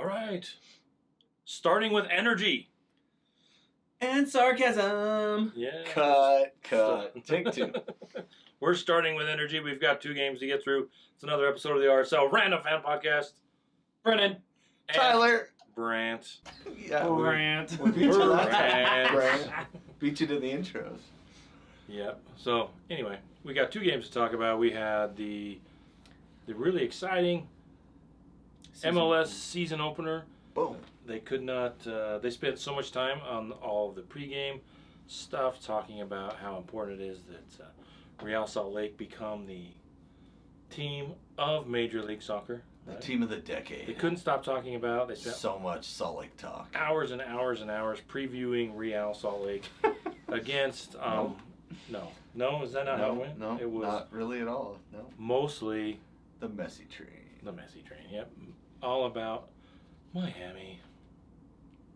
right. Starting with energy. And sarcasm. Yeah. Cut. Take two. We're starting with energy. We've got 2 games to get through. It's another episode of the RSL Random Fan Podcast. Brennan. Tyler. Brandt. Yeah. Brandt. We beat you that time. Brandt. Brandt. Beat you to the intros. Yep. So, anyway, we got 2 games to talk about. We had the really exciting MLS season opener. Boom. They could not, they spent so much time on all of the pregame stuff, talking about how important it is that Real Salt Lake become the team of Major League Soccer. The right? team of the decade. They couldn't stop talking about. They spent so much Salt Lake talk. hours and hours and hours previewing Real Salt Lake against. No, is that not how it went? No, it was not really at all. No, mostly the Messi train. the Messi train. Yep, all about Miami.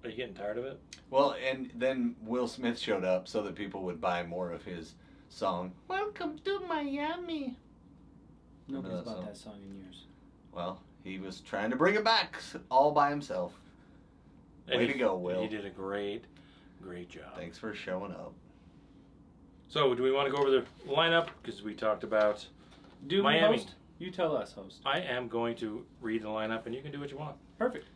Are you getting tired of it? Well, and then Will Smith showed up so that people would buy more of his song. Welcome to Miami. Nobody's Remember that bought song? that song in years. Well, he was trying to bring it back all by himself. Way to go, Will. He did a great job. Thanks for showing up. So, do we want to go over the lineup? Because we talked about Do Miami. we host? You tell us, host. I am going to read the lineup, and you can do what you want. Perfect.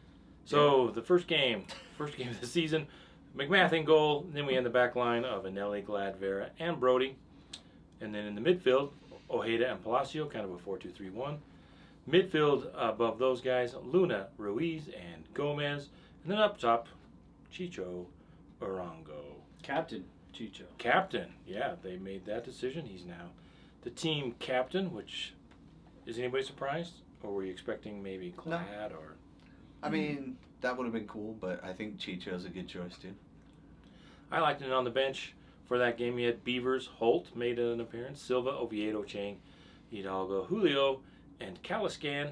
So, the first game of the season, McMath in goal. Then we had the back line of Anelli, Glad, Vera, and Brody. And then in the midfield, Ojeda and Palacio, kind of a 4-2-3-1. Midfield above those guys, Luna, Ruiz, and Gomez. And then up top, Chicho Arango. Captain Chicho. Captain, yeah, they made that decision. He's now the team captain, which, is anybody surprised? Or were you expecting maybe Glad or... I mean, that would have been cool, but I think Chicho's a good choice, too. I liked it on the bench. For that game, you had Beavers, Holt made an appearance, Silva, Oviedo, Chang, Hidalgo, Julio, and Caliscan,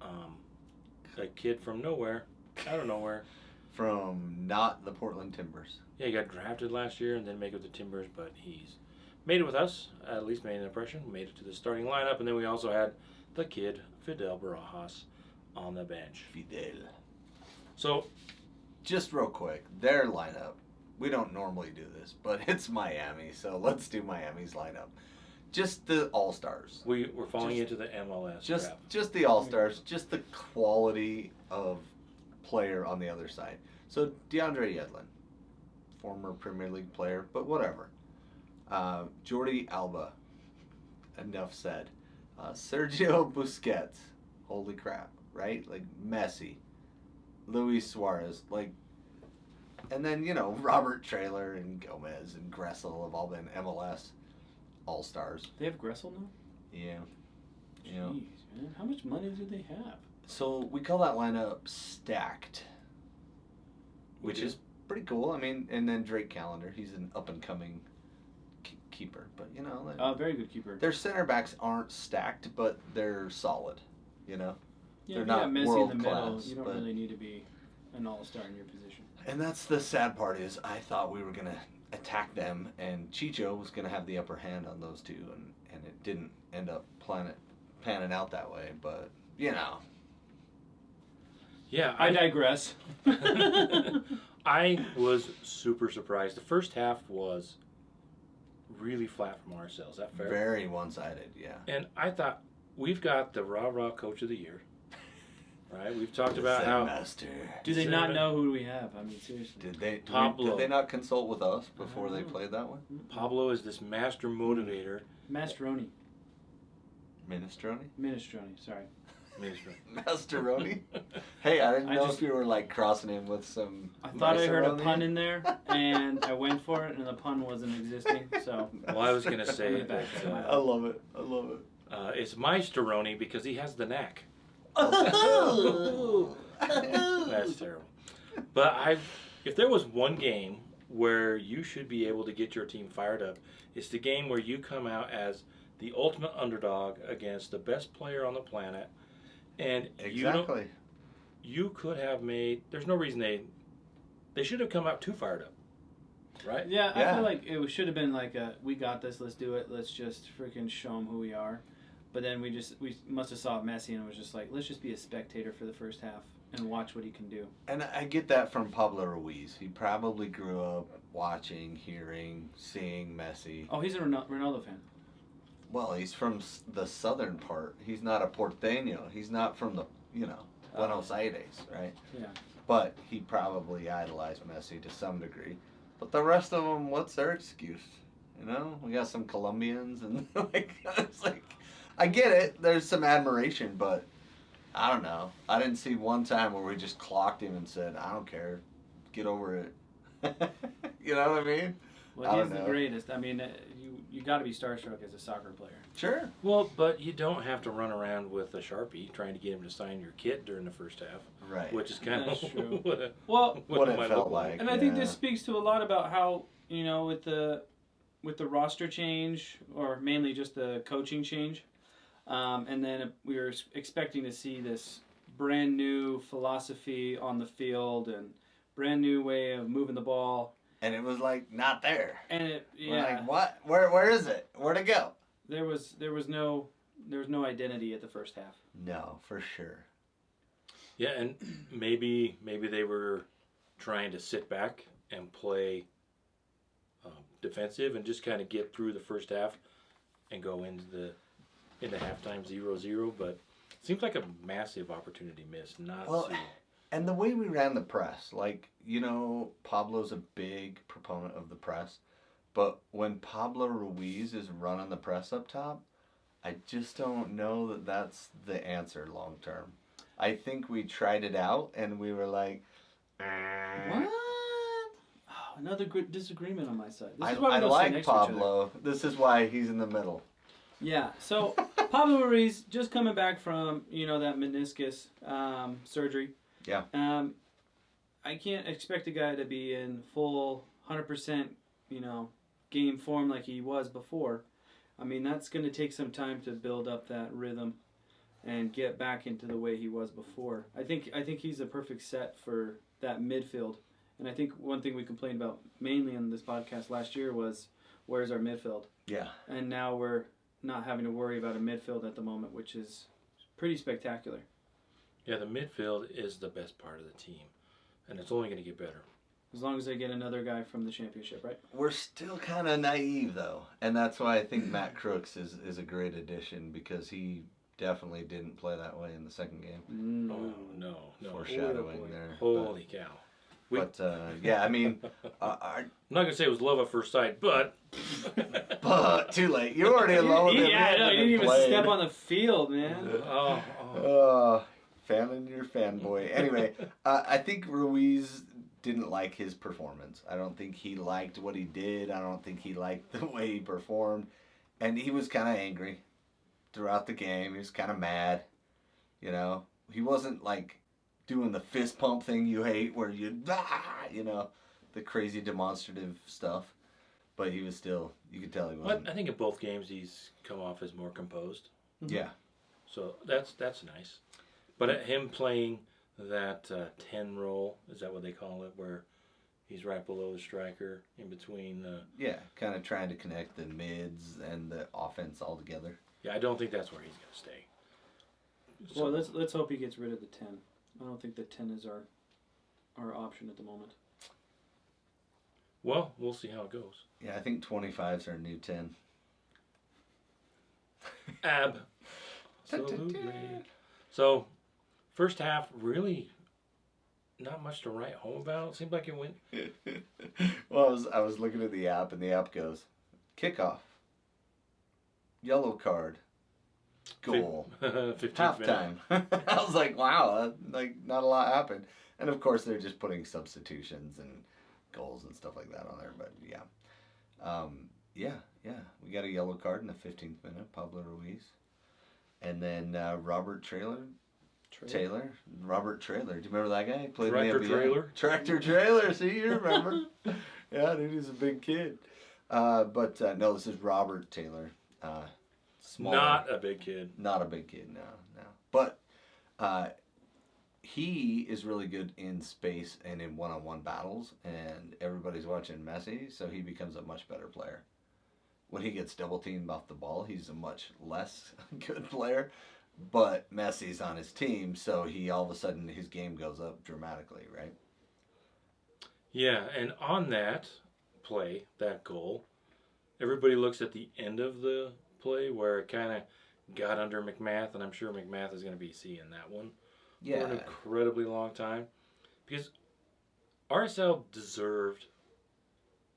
a kid from nowhere, out of nowhere. From not the Portland Timbers. Yeah, he got drafted last year and then made it with the Timbers, but he's made it with us, at least made an impression, made it to the starting lineup, and then we also had the kid, Fidel Barajas, on the bench. Fidel. So, just real quick, their lineup. We don't normally do this, but it's Miami, so let's do Miami's lineup. Just the All-Stars. we're falling into the MLS trap. Just the All-Stars, just the quality of player on the other side. So DeAndre Yedlin, former Premier League player, but whatever. Jordi Alba, enough said. Sergio Busquets, holy crap, right? Like Messi, Luis Suarez, like, and then, Robert Traylor and Gomez and Gressel have all been MLS All-Stars. They have Gressel now? Yeah. Jeez, man. How much money do they have? So we call that lineup stacked, which is pretty cool. I mean, and then Drake Callender, he's an up-and-coming keeper. But, very good keeper. their center backs aren't stacked, but they're solid, Yeah, they're if not you got Messi world in the middle, class, you don't but- really need to be an all-star in your position. And that's the sad part is I thought we were going to attack them, and Chicho was going to have the upper hand on those two, and it didn't end up panning out that way, but, Yeah, I digress. I was super surprised. The first half was really flat from RSL. Is that fair? very one-sided, yeah. And I thought, we've got the rah-rah coach of the year. Right? We've talked about Zen how... Master. Do they not know who we have? I mean, seriously. Did Pablo. they not consult with us before they played that one? Pablo is this master motivator. Mastroni. Minestrone? Sorry. Masteroni? Hey, I didn't know if you were like crossing him with some. I thought I heard a macaroni. pun in there, and I went for it, and the pun wasn't existing, so... Well, I was going to say that I love it. it's Maestroni because he has the knack. Oh. That's terrible. But if there was one game where you should be able to get your team fired up, it's the game where you come out as the ultimate underdog against the best player on the planet. And Exactly. you could have made... There's no reason they should have come out too fired up. Right? Yeah, I feel like it should have been like we got this, let's do it, let's just freaking show them who we are. But then we must have saw Messi and was just like, let's just be a spectator for the first half. and watch what he can do. And I get that from Pablo Ruiz. He probably grew up watching, hearing, seeing Messi. Oh, he's a Ronaldo fan. Well, he's from the southern part. He's not a porteño. He's not from the, Buenos Aires, right? Yeah. But he probably idolized Messi to some degree. But the rest of them, what's their excuse? We got some Colombians and it's like, I get it. There's some admiration, but I don't know. I didn't see one time where we just clocked him and said, I don't care. Get over it. You know what I mean? Well, he's the greatest. I mean, you got to be starstruck as a soccer player. Sure. Well, but you don't have to run around with a Sharpie trying to get him to sign your kit during the first half. Right. Which is kind That's of true. what it might felt look like. And I think this speaks to a lot about how, with the roster change, or mainly just the coaching change, and then we were expecting to see this brand new philosophy on the field and brand new way of moving the ball. And it was like not there. And We're like, what? Where is it? Where'd it go? There was no identity at the first half. No, for sure. Yeah, and maybe they were trying to sit back and play defensive and just kind of get through the first half and go into halftime 0-0. But it seems like a massive opportunity missed. And the way we ran the press, Pablo's a big proponent of the press, but when Pablo Ruiz is running the press up top, I just don't know that that's the answer long term. I think we tried it out and we were like, what? Oh, another good disagreement on my side. This is I like Pablo. This is why he's in the middle. Yeah, so Pablo Ruiz just coming back from, that meniscus surgery. Yeah. I can't expect a guy to be in full 100%, game form like he was before. I mean, that's going to take some time to build up that rhythm and get back into the way he was before. I think he's a perfect set for that midfield. And I think one thing we complained about mainly on this podcast last year was, where's our midfield? Yeah. And now we're not having to worry about a midfield at the moment, which is pretty spectacular. Yeah, the midfield is the best part of the team, and it's only going to get better. As long as they get another guy from the championship, right? We're still kind of naive, though, and that's why I think Matt Crooks is a great addition, because he definitely didn't play that way in the second game. No. No. Foreshadowing there. Holy cow. Yeah, I mean, I'm not going to say it was love at first sight, but... but too late. You're already alone. Yeah, I know. You didn't even step on the field, man. Fanning your fanboy. Anyway, I think Ruiz didn't like his performance. I don't think he liked what he did. I don't think he liked the way he performed. And he was kind of angry throughout the game. He was kind of mad. He wasn't doing the fist pump thing you hate where the crazy demonstrative stuff. But he was still, you could tell he wasn't. I think in both games he's come off as more composed. Yeah. So that's nice. But him playing that 10 role, is that what they call it, where he's right below the striker in between? Yeah, kind of trying to connect the mids and the offense all together. Yeah, I don't think that's where he's going to stay. So, Well, let's hope he gets rid of the 10. I don't think the 10 is our option at the moment. Well, we'll see how it goes. Yeah, I think 25's our new 10. Absolutely. So, first half, really not much to write home about. It seemed like it went... Well, I was looking at the app, and the app goes, kickoff, yellow card, goal, 15th minute. halftime. I was like, wow, not a lot happened. And of course, they're just putting substitutions and goals and stuff like that on there. But yeah. We got a yellow card in the 15th minute, Pablo Ruiz. And then Robert Taylor. Robert Trailer. Do you remember that guy? He played Tractor in the NBA. Trailer. Tractor Trailer. See, you remember. Yeah, dude, he's a big kid. No, this is Robert Taylor. Small. Not a big kid. Not a big kid, no. But he is really good in space and in one-on-one battles, and everybody's watching Messi, so he becomes a much better player. When he gets double-teamed off the ball, he's a much less good player. but Messi's on his team, so he all of a sudden his game goes up dramatically, right? Yeah, and on that play, that goal, everybody looks at the end of the play where it kind of got under McMath, and I'm sure McMath is going to be seeing that one for an incredibly long time, because RSL deserved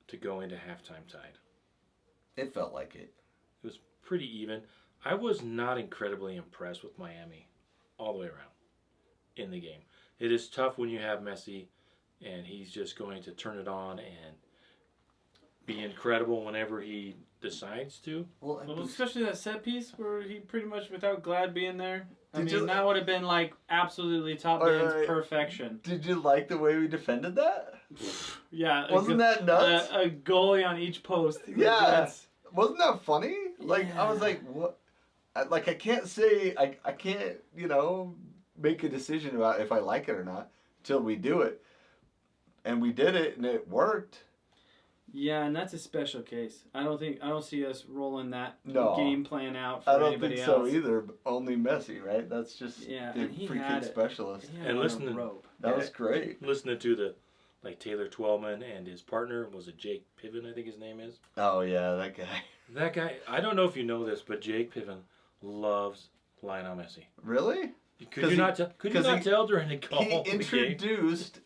to go into halftime tied. It felt like it. It was pretty even. I was not incredibly impressed with Miami all the way around in the game. It is tough when you have Messi and he's just going to turn it on and be incredible whenever he decides to. Well, especially that set piece where he pretty much, without Glad being there, that would have been like absolutely top man's perfection. Did you like the way we defended that? Yeah. Wasn't that nuts? A goalie on each post. Yeah. Wasn't that funny? Like, yeah. I was like, what? I can't say, I can't, make a decision about if I like it or not until we do it. And we did it, and it worked. Yeah, and that's a special case. I don't see us rolling that game plan out for anybody else. I don't think so either. Only Messi, right? That's just the freaking specialist. And listening, that was great. Listening to the Taylor Twellman and his partner, was it Jake Piven, I think his name is? Oh yeah, that guy. That guy. I don't know if you know this, but Jake Piven loves Lionel Messi. Really? Could you not tell during the call? He introduced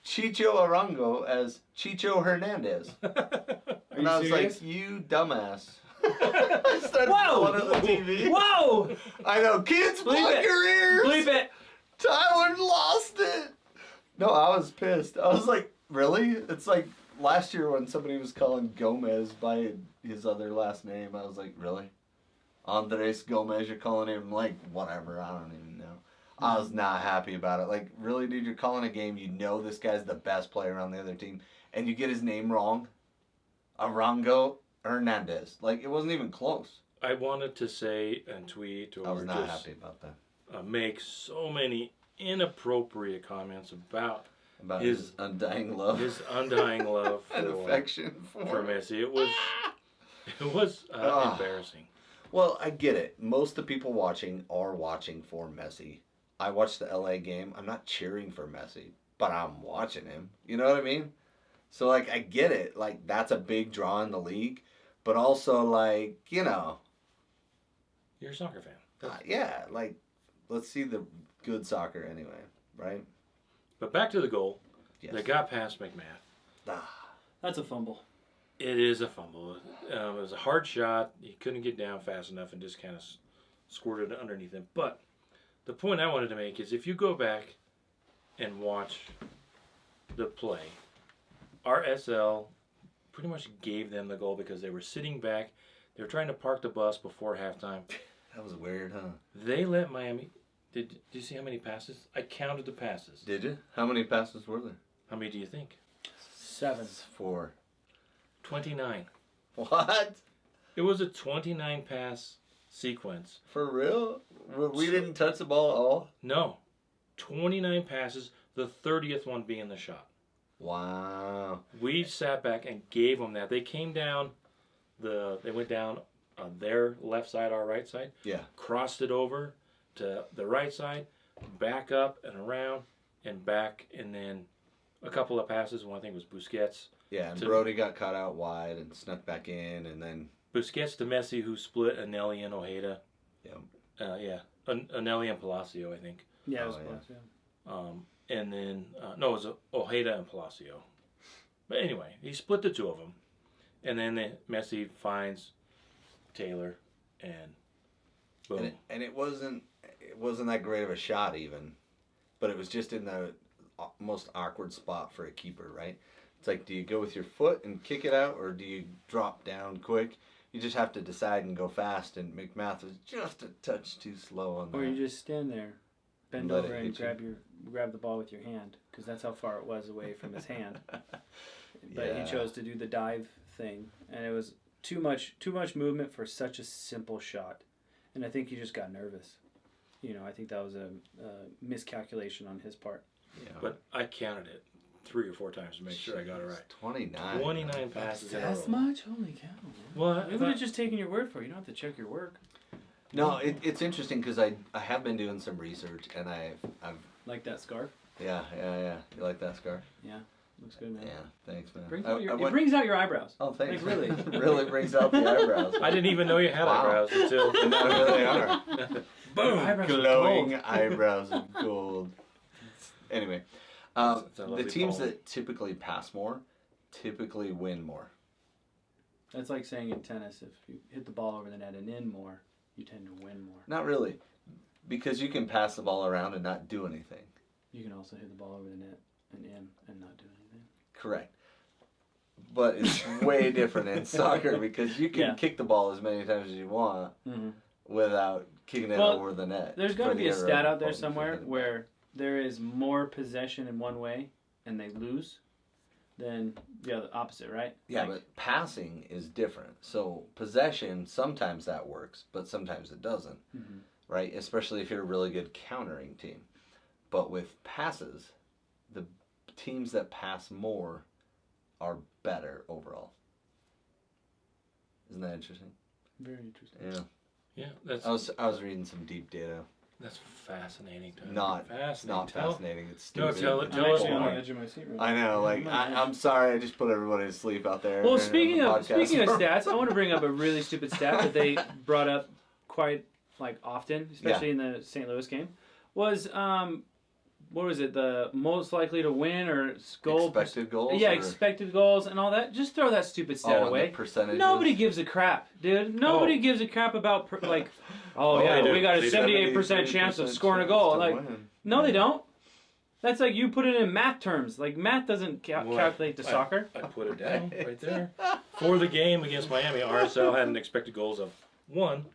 Chicho Arango as Chicho Hernandez. And I was like, you dumbass. I started pulling at the TV. Whoa! I know, kids, plug your ears! Bleep it! Tyler lost it! No, I was pissed. I was like, really? It's like last year when somebody was calling Gomez by his other last name. I was like, really? Andres Gomez, you're calling him like whatever, I don't even know. I was not happy about it. Like, really, dude, you're calling a game, you know this guy's the best player on the other team, and you get his name wrong? Arango Hernandez. Like, it wasn't even close. I wanted to say and tweet or I was not happy about that. Make so many inappropriate comments about his undying love. His undying love and affection for Messi. It was embarrassing. Well, I get it. Most of the people watching are watching for Messi. I watched the LA game. I'm not cheering for Messi, but I'm watching him. You know what I mean? So, like, I get it. Like, that's a big draw in the league. But also, like, You're a soccer fan. Yeah, like, let's see the good soccer anyway, right? But back to the goal. Yes. They got past McMath. That's a fumble. It is a fumble. It was a hard shot. He couldn't get down fast enough and just kind of squirted it underneath him. But the point I wanted to make is if you go back and watch the play, RSL pretty much gave them the goal because they were sitting back. They were trying to park the bus before halftime. That was weird, huh? They let Miami... Did you see how many passes? I counted the passes. Did you? How many passes were there? How many do you think? 7. 4. 29. What? It was a 29 pass sequence. For real? We didn't touch the ball at all? No. 29 passes, the 30th one being the shot. Wow. We sat back and gave them that. They came down, they went down on their left side, our right side. Yeah. Crossed it over to the right side, back up and around and back, and then a couple of passes. One I think was Busquets. Yeah, and Brody got caught out wide and snuck back in, and then... Busquets to Messi, who split Anelli and Ojeda. Yeah. Anelli and Palacio, I think. Yeah, it was Palacio. And then, it was Ojeda and Palacio. But anyway, he split the two of them. And then Messi finds Taylor, and boom. And it wasn't that great of a shot even, but it was just in the most awkward spot for a keeper, right? It's like, do you go with your foot and kick it out, or do you drop down quick? You just have to decide and go fast, and McMath was just a touch too slow on that. Or you just stand there, bend over and grab the ball with your hand, because that's how far it was away from his hand. But he chose to do the dive thing, and it was too much movement for such a simple shot. And I think he just got nervous. I think that was a miscalculation on his part. Yeah. But I counted it 3 or 4 times to make sure I got it right. 29. 29 passes in a row. That's much? Holy cow, man. Well, we would have just taken your word for it. You don't have to check your work. No, it's interesting because I have been doing some research and I've Like that scarf. yeah. You like that scarf? Yeah, looks good, man. Yeah, thanks, man. It brings out your eyebrows. Oh, thanks. Like, really. Really brings out the eyebrows. I didn't even know you had Wow. eyebrows until. And now here they are. Boom! Eyebrows are Glowing gold. eyebrows of gold. Anyway, It's a the lovely teams poem. that typically pass more typically win more. That's like saying in tennis, if you hit the ball over the net and in more, you tend to win more. Not really, because you can pass the ball around and not do anything. You can also hit the ball over the net and in and not do anything. Correct. But it's way different in soccer because you can kick the ball as many times as you want without kicking it over the net. There's got to be a stat out there opponent somewhere where there is more possession in one way and they lose than the opposite, right? Yeah, Like, but passing is different. So possession, sometimes that works, but sometimes it doesn't, right? Especially if you're a really good countering team. But with passes, the teams that pass more are better overall. Isn't that interesting? very interesting. Yeah. Yeah, that's I was reading some deep data. that's fascinating. Tony. Not fascinating. fascinating. It's No, stupid. tell I'm us actually on more. the edge of my seat right now. I know, like I'm sorry, I just put everybody to sleep out there. Well, on speaking the of podcast. stats, I want to bring up a really stupid stat that they brought up quite often, especially in the St. Louis game. Was what was it? The most likely to win or goal Expected goals. Yeah, or- expected goals and all that. Just throw that stupid stat and away. the percentages. Nobody gives a crap, dude. Nobody gives a crap about they do. we got a They do. 78% chance of scoring a goal. to Like, win. no, they don't. That's like you put it in math terms. Like math doesn't calculate to soccer. I put it down right there. For the game against Miami, RSL had an expected goals of 1,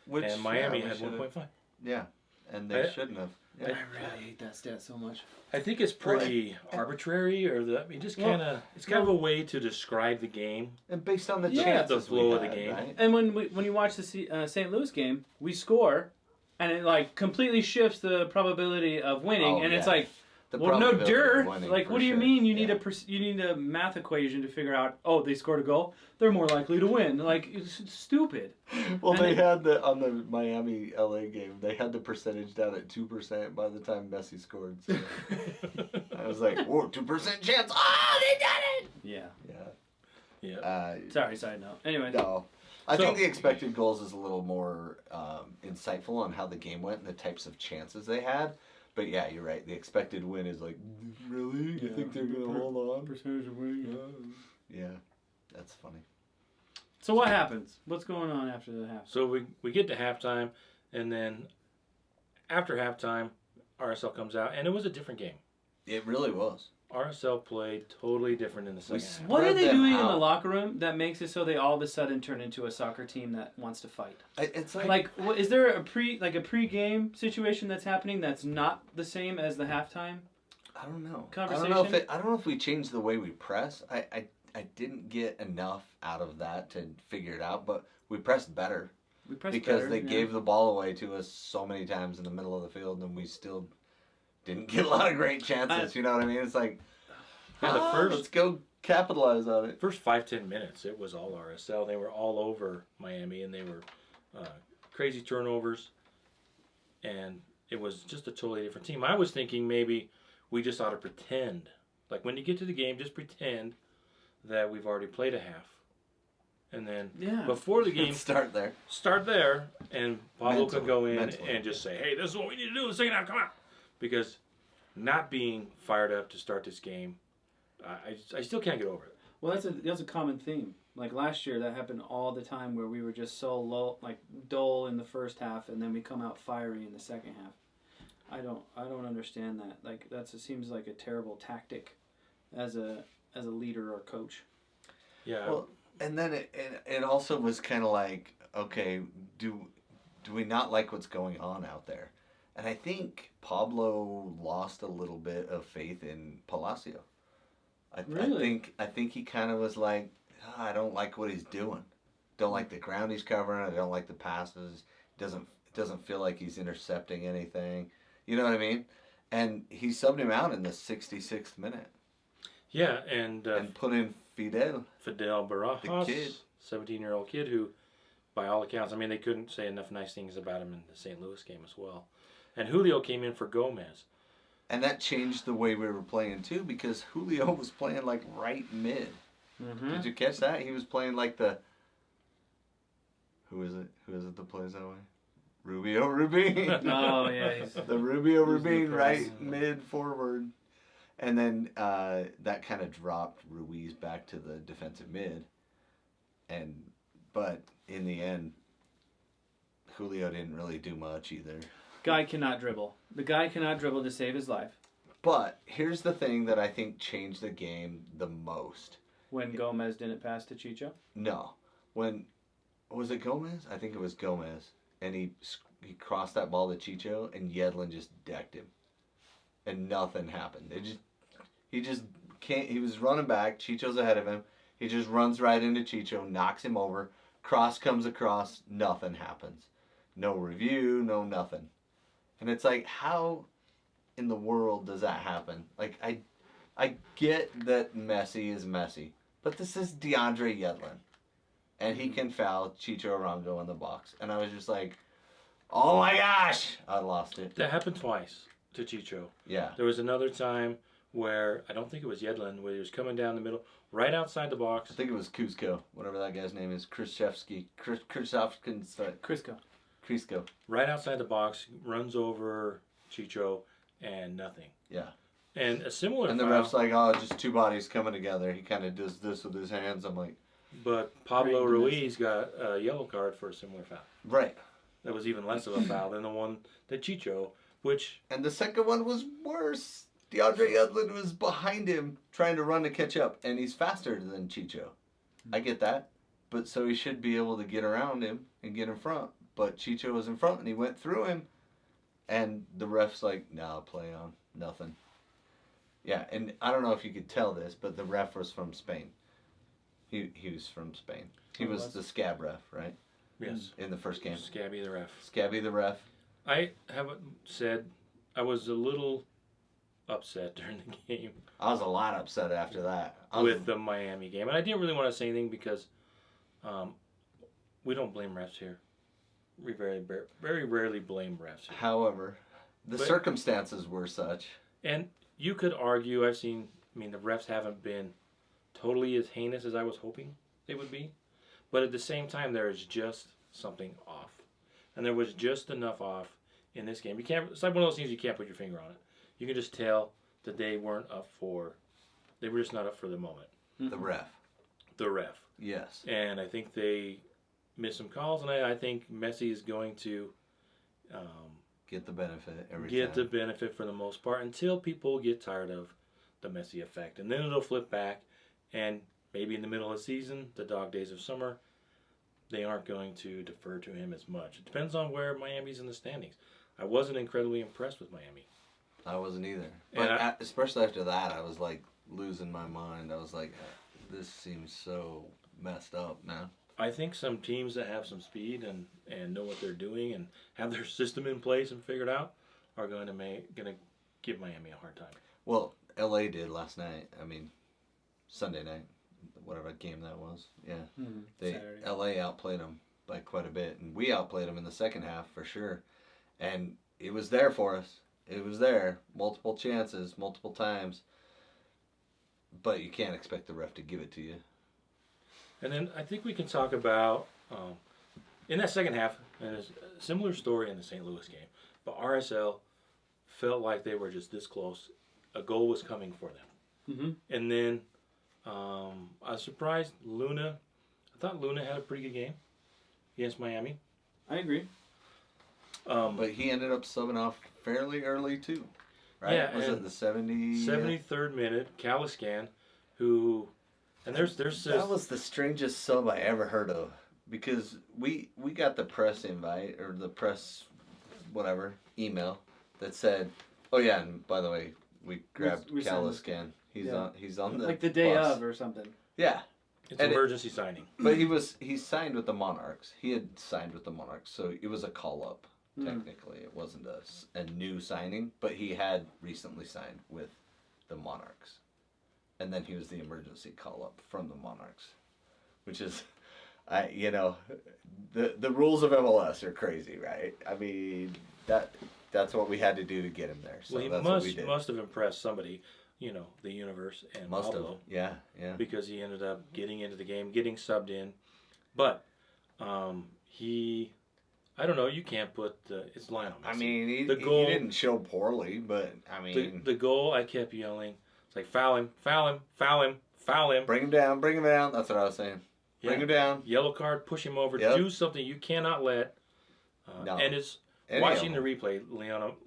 Which, and Miami yeah, we had should've- 1.5. Yeah, and they I- shouldn't have. I Yeah. really hate that stat so much. I think it's pretty arbitrary, or just kind of it's kind of a way to describe the game. And based on the Yeah. chances The flow we of the had, game. right? And when you watch the St. Louis game, we score, and it like completely shifts the probability of winning, Oh, and it's yeah. like, The well, no probability of dirt. winning, Like, for what do you sure. mean? You Yeah. need a math equation to figure out. Oh, they scored a goal. They're more likely to win. Like, it's stupid. Well, And they it- had on the Miami LA game. They had the percentage down at 2% by the time Messi scored. So I was like, "Whoa, 2% chance! Oh, they did it!" Yeah. Yeah. Yeah. Sorry, side note. Anyway. No. I So- think the expected goals is a little more insightful on how the game went and the types of chances they had. But yeah, you're right. The expected win is like, really? You think they're going to hold on? Percentage of winning. Yeah. That's funny. So what happens? What's going on after the half? So we get to halftime, and then after halftime, RSL comes out, and it was a different game. It really was. RSL played totally different in the second half. What are Spread they them doing in the out. locker room that makes it so they all of a sudden turn into a soccer team that wants to fight? It's like, Like, is there a pre-game situation that's happening that's not the same as the halftime? I don't know. Conversation? I don't know if we changed the way we press. I didn't get enough out of that to figure it out, but we pressed better We pressed because better, they yeah. gave the ball away to us so many times in the middle of the field, and we still didn't get a lot of great chances. You know what I mean? It's like, Yeah, the first- let's go capitalize on it. First 5-10 minutes, it was all RSL. They were all over Miami, and they were crazy turnovers, and it was just a totally different team. I was thinking maybe we just ought to pretend, like when you get to the game, just pretend that we've already played a half, and then before the game, Start there. start there, and Pablo could go in Mentally. and just say, "Hey, this is what we need to do in the second half. Come on," because not being fired up to start this game, I still can't get over it. Well, that's a common theme. Like last year, that happened all the time where we were just so low, like dull in the first half, and then we come out fiery in the second half. I don't understand that. Like it seems like a terrible tactic as a leader or coach. Yeah. Well, and then it also was kind of like, okay, do we not like what's going on out there? And I think Pablo lost a little bit of faith in Palacio. Really? I think he kind of was like, I don't like what he's doing. Don't like the ground he's covering. I don't like the passes. Doesn't feel like he's intercepting anything. You know what I mean? And he subbed him out in the 66th minute Yeah, and and put in Fidel. Fidel The Barajas, kid. 17-year-old kid who by all accounts. I mean, they couldn't say enough nice things about him in the St. Louis game as well. And Julio came in for Gomez. And that changed the way we were playing too, because Julio was playing like right mid. Mm-hmm. Did you catch that? He was playing like the. Who is it? Who is it that plays that way? Rubio Rubin. Oh yeah, The Rubio He's the Rubin right press. mid forward, and then that kind of dropped Ruiz back to the defensive mid, but in the end, Julio didn't really do much either. guy cannot dribble. The guy cannot dribble to save his life. But here's the thing that I think changed the game the most. When Gomez didn't pass to Chicho. No, when was it Gomez? I think it was Gomez, and he crossed that ball to Chicho, and Yedlin just decked him, and nothing happened. He just can't. He was running back. Chicho's ahead of him. He just runs right into Chicho, knocks him over. Cross comes across. Nothing happens. No review. No nothing. And it's like, how in the world does that happen? Like, I get that Messi is Messi, but this is DeAndre Yedlin, and he can foul Chicho Arango in the box. And I was just like, oh my gosh, I lost it. That happened twice to Chicho. Yeah. There was another time where, I don't think it was Yedlin, where he was coming down the middle, right outside the box. I think it was Kuzco, whatever that guy's name is, Krzyzewski, Crisco. Right outside the box, runs over Chicho, and nothing. Yeah. And a similar And the foul, ref's like, oh, just two bodies coming together. He kind of does this with his hands. I'm like, but Pablo Great Ruiz got a yellow card for a similar foul. right. That was even less of a foul than the one that Chicho, which, And the second one was worse. DeAndre Yedlin was behind him trying to run to catch up, and he's faster than Chicho. I get that. But so he should be able to get around him and get in front. But Chicho was in front, and he went through him. And the ref's like, nah, play on. Nothing. Yeah, and I don't know if you could tell this, but the ref was from Spain. He was from Spain. He was the scab ref, right? yes, In the first game. Scabby the ref. Scabby the ref. I haven't said, I was a little upset during the game I was a lot upset after that. with the Miami game. And I didn't really want to say anything because we don't blame refs here. We very rarely blame refs here. However, the But- circumstances were such. And you could argue, the refs haven't been totally as heinous as I was hoping they would be. But at the same time, there is just something off. And there was just enough off in this game. It's like one of those things you can't put your finger on it. You can just tell that they were just not up for the moment. The ref. The ref. Yes. And I think they missed some calls, and I think Messi is going to Get the benefit every get the time. benefit for the most part until people get tired of the Messi effect. And then it'll flip back, and maybe in the middle of the season, the dog days of summer, they aren't going to defer to him as much. It depends on where Miami's in the standings. I wasn't incredibly impressed with Miami. I wasn't either. And But especially after that, I was like losing my mind. I was like, this seems so messed up, man. I think some teams that have some speed and know what they're doing and have their system in place and figured out are going to give Miami a hard time. Well, LA did last night. Sunday night, whatever game that was. Yeah. Saturday. LA outplayed them by quite a bit, and we outplayed them in the second half for sure. And it was there for us. It was there, multiple chances, multiple times. But you can't expect the ref to give it to you. And then I think we can talk about, in that second half, and it's a similar story in the St. Louis game, but RSL felt like they were just this close. A goal was coming for them. Mm-hmm. And then I was surprised Luna, I thought Luna had a pretty good game against Miami. I agree. But he ended up subbing off fairly early too, right? Yeah, Was and it the 70? 73rd minute, Caliscan, who, and there's That was the strangest sub I ever heard of, because we got the press invite or the press whatever email that said, oh yeah, and by the way, we grabbed we signed Caliscan. He's on the Like the day bus. of or something. Yeah, it's and emergency signing. but he signed with the Monarchs. He had signed with the Monarchs, so it was a call up. Technically, it wasn't a new signing, but he had recently signed with the Monarchs, and then he was the emergency call up from the Monarchs, which is, the rules of MLS are crazy, right? I mean, that's what we had to do to get him there. So Well, he that's what we did. must have impressed somebody, the universe and Must have. Pablo, Yeah. because he ended up getting into the game, getting subbed in. But I don't know. You can't put it's Lionel Messi. I mean, he goal, didn't show poorly, but I mean, the goal. I kept yelling. It's like foul him, foul him, foul him, foul him. Bring him down, bring him down. That's what I was saying. Bring him down. Yellow card, push him over. Yep. Do something you cannot let. No. And it's watching the replay. Lionel,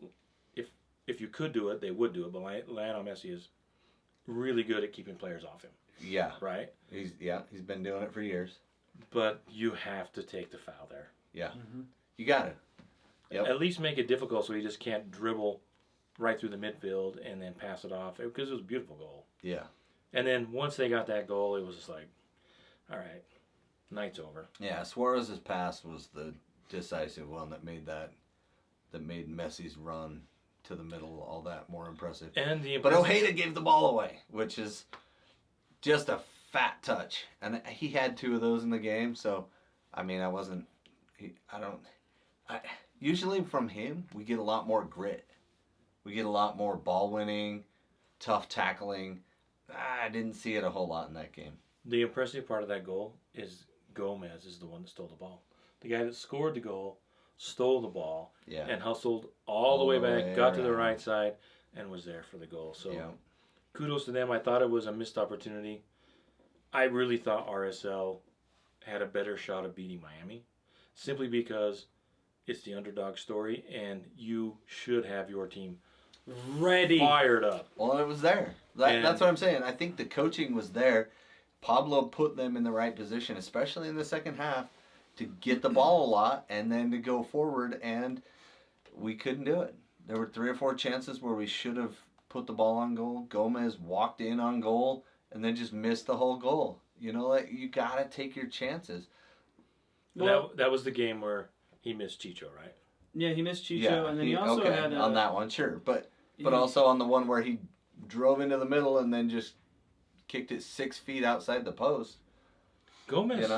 if you could do it, they would do it. But Lionel Messi is really good at keeping players off him. Yeah. Right. He's been doing it for years. But you have to take the foul there. Yeah. Mm-hmm. You got it. Yep. At least make it difficult so he just can't dribble right through the midfield and then pass it off, because it was a beautiful goal. Yeah. And then once they got that goal, it was just like, all right, night's over. Yeah, Suarez's pass was the decisive one that made Messi's run to the middle all that more impressive. But Ojeda gave the ball away, which is just a fat touch, and he had 2 of those in the game. So, I mean, usually from him we get a lot more grit. We get a lot more ball winning, tough tackling. I didn't see it a whole lot in that game. The impressive part of that goal is Gomez is the one that stole the ball. The guy that scored the goal stole the ball and hustled all the way back, got to the right side, and was there for the goal. So kudos to them. I thought it was a missed opportunity. I really thought RSL had a better shot of beating Miami, simply because it's the underdog story, and you should have your team ready, fired up. Well, it was there. That's what I'm saying. I think the coaching was there. Pablo put them in the right position, especially in the second half, to get the ball a lot and then to go forward, and we couldn't do it. There were 3 or 4 chances where we should have put the ball on goal. Gomez walked in on goal and then just missed the whole goal. You got to take your chances. Well, that was the game where he missed Chicho, right? Yeah, he missed Chicho, and then he also had on that one, sure, but also on the one where he drove into the middle and then just kicked it 6 feet outside the post. Gomez,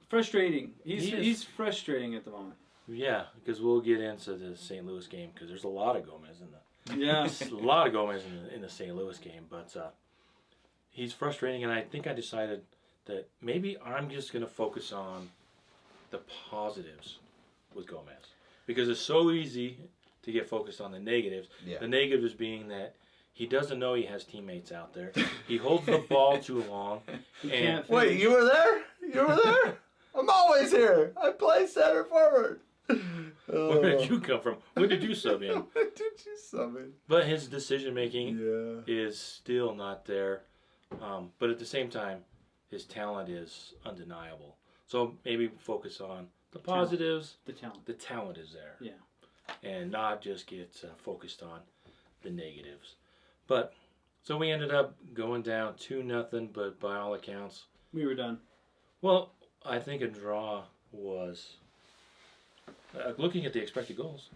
frustrating. He's frustrating at the moment. Yeah, because we'll get into the St. Louis game, because there's a lot of Gomez a lot of Gomez in the St. Louis game, but he's frustrating, and I think I decided that maybe I'm just going to focus on the positives with Gomez, because it's so easy to get focused on the negatives. Yeah. The negatives being that he doesn't know he has teammates out there. He holds the ball too long. Wait, you were there? You were there? I'm always here. I play center forward. Where did you come from? When did you sub in? When did you sub in? But his decision making is still not there. But at the same time, his talent is undeniable. So maybe focus on the positives. The talent. The talent is there. Yeah. And not just get focused on the negatives. But so we ended up going down 2-0, but by all accounts, we were done. Well, I think a draw was. Looking at the expected goals.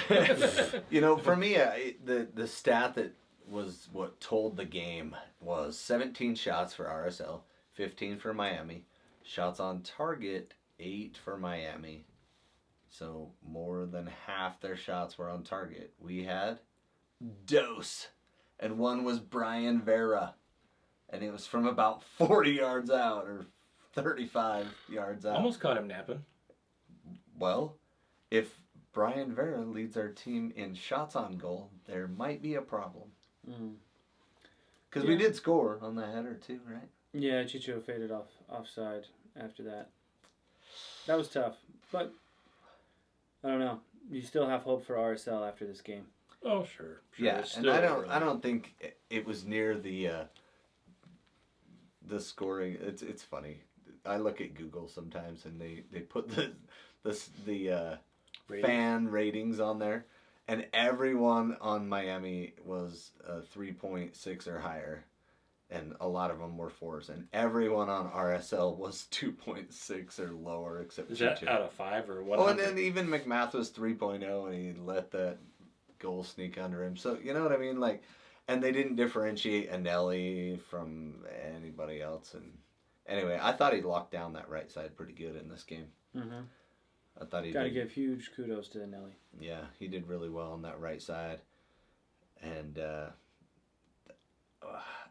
For me, the stat that was what told the game was 17 shots for RSL, 15 for Miami. Shots on target, 8 for Miami. So more than half their shots were on target. We had dose. And one was Brian Vera. And it was from about 40 yards out or 35 yards out. Almost caught him napping. Well, if Brian Vera leads our team in shots on goal, there might be a problem. Because we did score on the header too, right? Yeah, Chicho faded offside after that. That was tough. But, I don't know. You still have hope for RSL after this game. Oh, sure. Yeah, and I don't think it was near the scoring. It's funny. I look at Google sometimes and they put the fan ratings on there, and everyone on Miami was 3.6 or higher, and a lot of them were 4s, and everyone on RSL was 2.6 or lower except Is Chicho. that out of 5 or 100? Oh, and then even McMath was 3.0, and he let that goal sneak under him. So, you know what I mean? Like, and they didn't differentiate Anelli from anybody else. Anyway, I thought he locked down that right side pretty good in this game. Mm-hmm. I thought he Got to did. give huge kudos to Nelly. Yeah, he did really well on that right side. And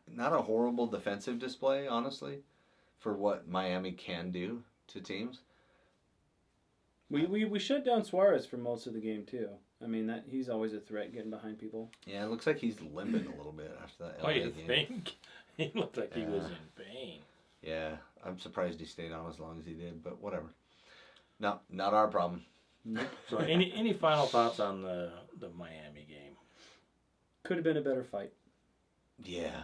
not a horrible defensive display, honestly, for what Miami can do to teams. We shut down Suarez for most of the game too. I mean that he's always a threat getting behind people. Yeah, it looks like he's limping a little bit after that Oh, LA you game. think? He looked like he was Yeah. in pain. Yeah, I'm surprised he stayed on as long as he did, but whatever. No, not our problem. So, any final thoughts on the Miami game? Could have been a better fight. Yeah.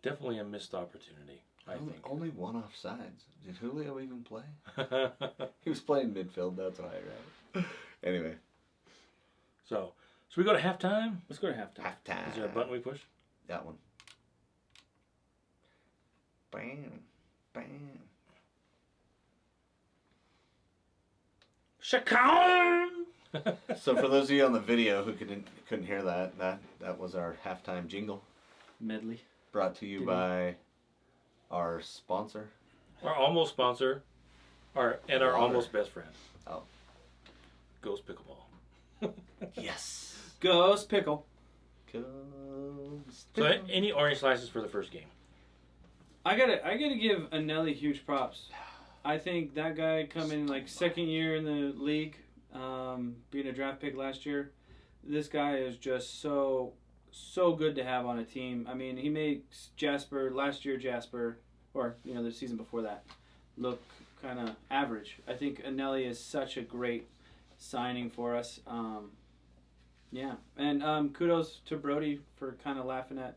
Definitely a missed opportunity, I think. Only one offsides. Did Julio even play? He was playing midfield, that's what I read. Anyway. So, should we go to halftime? Let's go to halftime. Halftime. Is there a button we push? That one. Bam. Bam. Chacon! So for those of you on the video who couldn't hear that was our halftime jingle, Medley. brought to you by our sponsor. Our almost sponsor, our Water. almost best friend. Oh. Ghost Pickleball. Yes. Ghost Pickle. So, any orange slices for the first game? I gotta give Anelli huge props. I think that guy coming like second year in the league, being a draft pick last year, this guy is just so good to have on a team. I mean, he makes last year Jasper, or the season before that, look kind of average. I think Anelli is such a great signing for us. Yeah, and kudos to Brody for kind of laughing at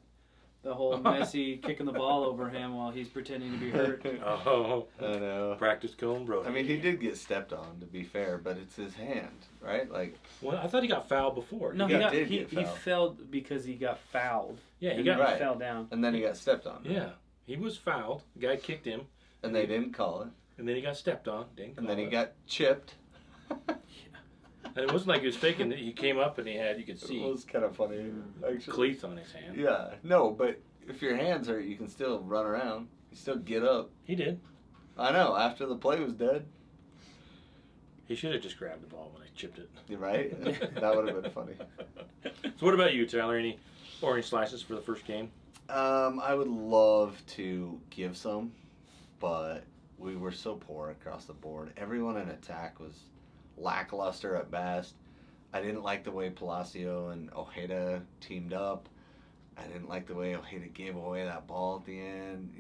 the whole Messi kicking the ball over him while he's pretending to be hurt. Oh, I know. practice cone, bro. I mean, he did get stepped on, to be fair, but it's his hand, right? Like, Well, I thought he got fouled before. No, did he get fouled. fell because he got fouled. Yeah, he And got. then Right. fell down. and then he got stepped on. Yeah, he was fouled. The guy kicked him, And they didn't call it. and then he got stepped on. Didn't And then call he it. got chipped. And it wasn't like he was faking it. He came up and you could It see was kind of funny, actually. cleats on his hand. Yeah. No, but if your hands hurt, you can still run around. You still get up. He did. I know, after the play was dead. He should have just grabbed the ball when they chipped it. You're right? That would have been funny. So what about you, Tyler? Any orange slices for the first game? I would love to give some, but we were so poor across the board. Everyone in attack was lackluster at best. I didn't like the way Palacio and Ojeda teamed up. I didn't like the way Ojeda gave away that ball at the end.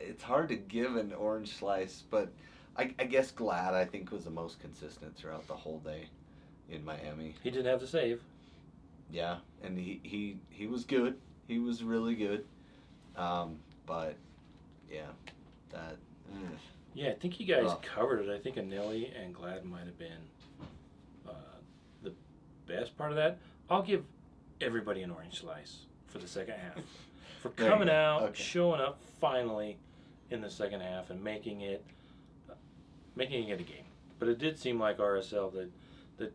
It's hard to give an orange slice, but I guess Glad, I think, was the most consistent throughout the whole day in Miami. He didn't have to save. Yeah, and he was good. He was really good. But yeah, that. Yeah, I think you guys Rough. covered it. I think Anelli and Glad might have been the best part of that. I'll give everybody an orange slice for the second half. For There you coming go. out, Okay. showing up finally in the second half and making it a game. But it did seem like RSL that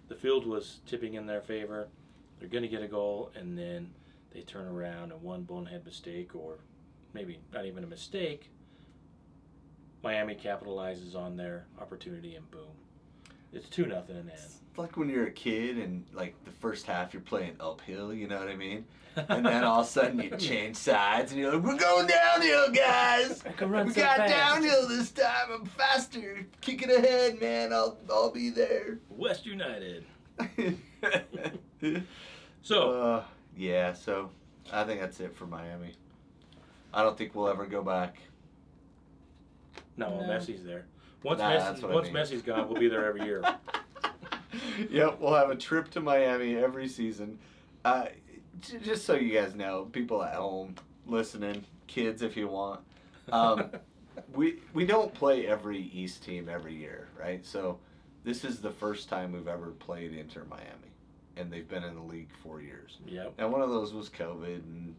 the field was tipping in their favor. They're going to get a goal, and then they turn around and one bonehead mistake, or maybe not even a mistake, Miami capitalizes on their opportunity, and boom. It's 2-0 in the end. It's like when you're a kid and like the first half you're playing uphill, you know what I mean? And then all of a sudden you change sides and you're like, we're going downhill, guys. I can run We so got fast. downhill this time. I'm faster. Kick it ahead, man. I'll be there. West United. So, yeah. So I think that's it for Miami. I don't think we'll ever go back. no, No. Messi's there. Once that's what I mean. Messi's gone, we'll be there every year. Yep, we'll have a trip to Miami every season. Just so you guys know, people at home listening, kids if you want, we don't play every East team every year, right? So this is the first time we've ever played Inter Miami, and they've been in the league 4 years. Yep. And one of those was COVID, and